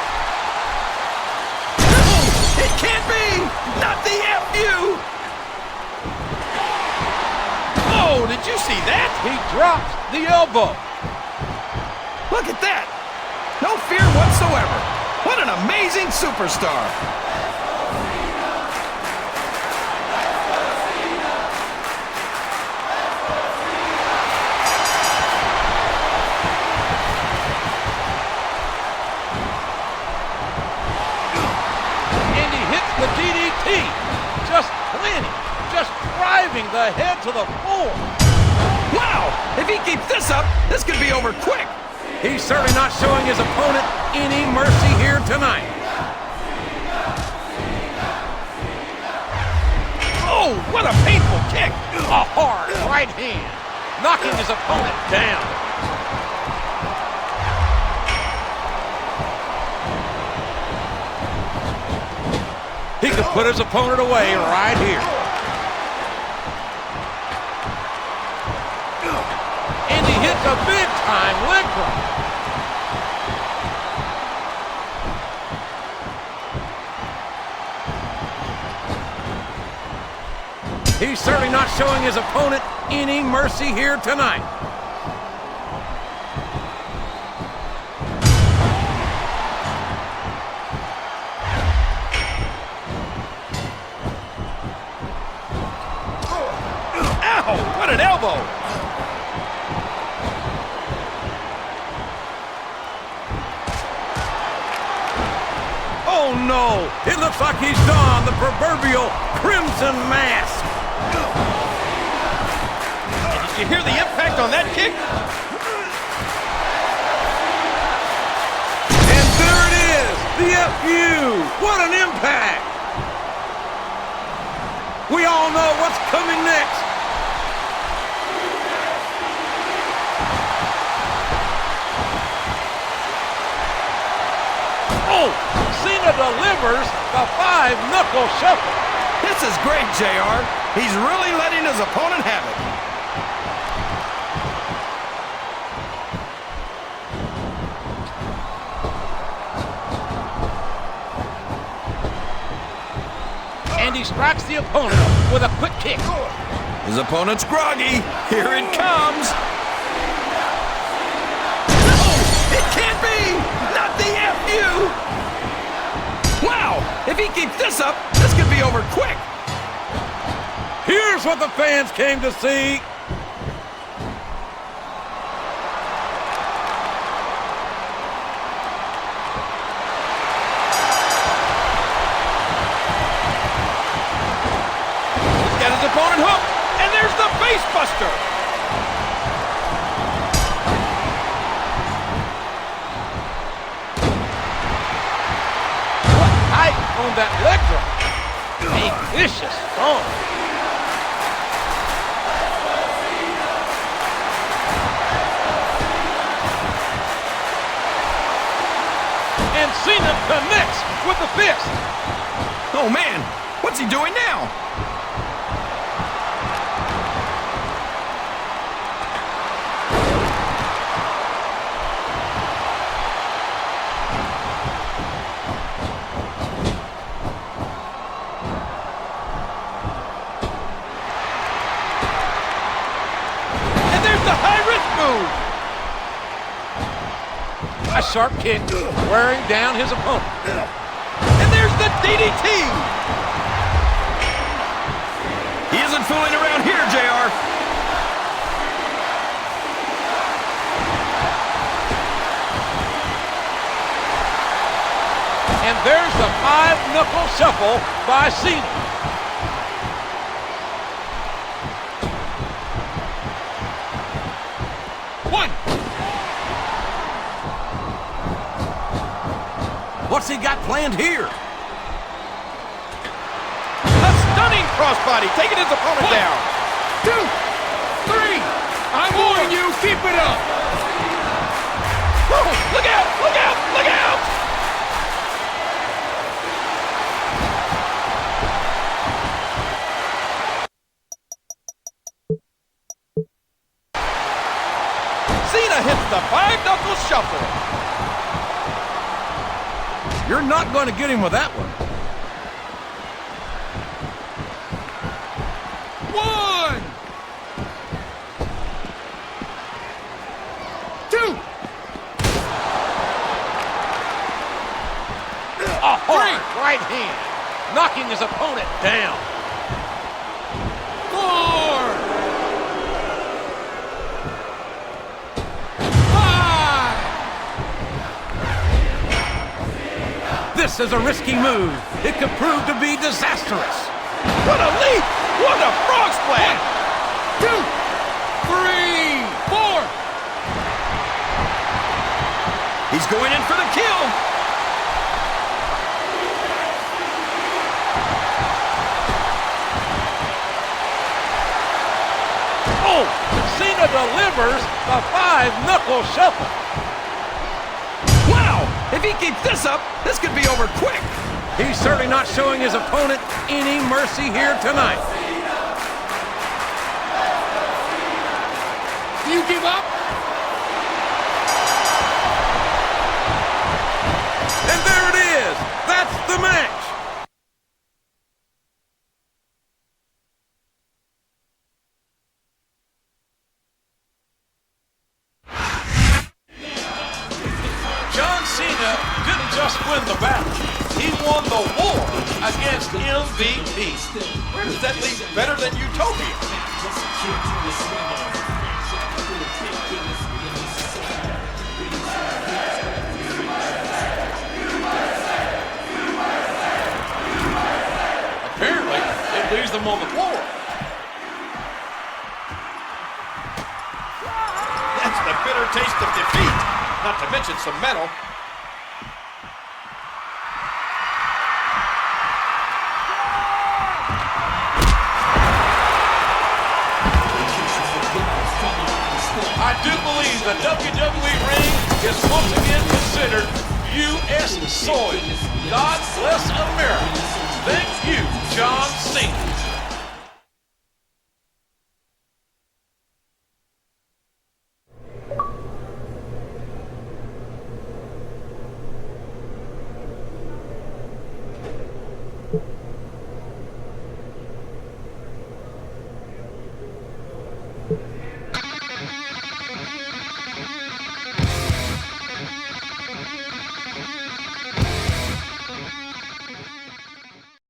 It can't be! Not the FU! Oh, did you see that? He drops the elbow. Look at that! No fear whatsoever. What an amazing superstar! The DDT, just planting, just driving the head to the floor. Wow! If he keeps this up, this could be over quick. He's certainly not showing his opponent any mercy here tonight. Oh, what a painful kick! A hard right hand, knocking his opponent down. He could put his opponent away right here. And he hits a big-time leg drop. He's certainly not showing his opponent any mercy here tonight. What an elbow! Oh no! It looks like he's donned the proverbial crimson mask. And did you hear the impact on that kick? And there it is! The FU! What an impact! We all know what's coming next. Oh, Cena delivers the 5-knuckle shuffle. This is great, JR. He's really letting his opponent have it. And he strikes the opponent with a quick kick. His opponent's groggy. Here it comes. It can't be! Not the FU! Wow! If he keeps this up, this could be over quick. Here's what the fans came to see. He's got his opponent hooked, and there's the face buster. On that leg drop. A vicious stomp. And Cena connects with the fist. Oh man, what What's he doing now? And there's the high-risk move. A sharp kick wearing down his opponent. And there's the DDT. He isn't fooling around here, JR. And there's the 5-knuckle shuffle by Cena. What's he got planned here? A stunning crossbody, taking his opponent down. 2, 3. I'm warning you, keep it up. Oh, look out, look out, look out. Cena hits the 5-knuckle shuffle. You're not going to get him with that one. 1, 2. A hard right hand, knocking his opponent down. 4, 5. This is a risky move. It could prove to be disastrous. What a leap! What a frog splash! 2, 3, 4. He's going in for the kill. Oh, Cena delivers the 5-knuckle shuffle. Wow! If he keeps this up, this could be over quick. He's certainly not showing his opponent any mercy here tonight. Do you give up? And there it is. That's the match. John Cena didn't just win the battle. He won the war against MVP. Where does that leave better than Utopia? Apparently, it leaves them on the floor. That's the bitter taste of defeat, not to mention some metal. I do believe the WWE ring is once again considered U.S. soil. God bless America. Thank you, John Cena.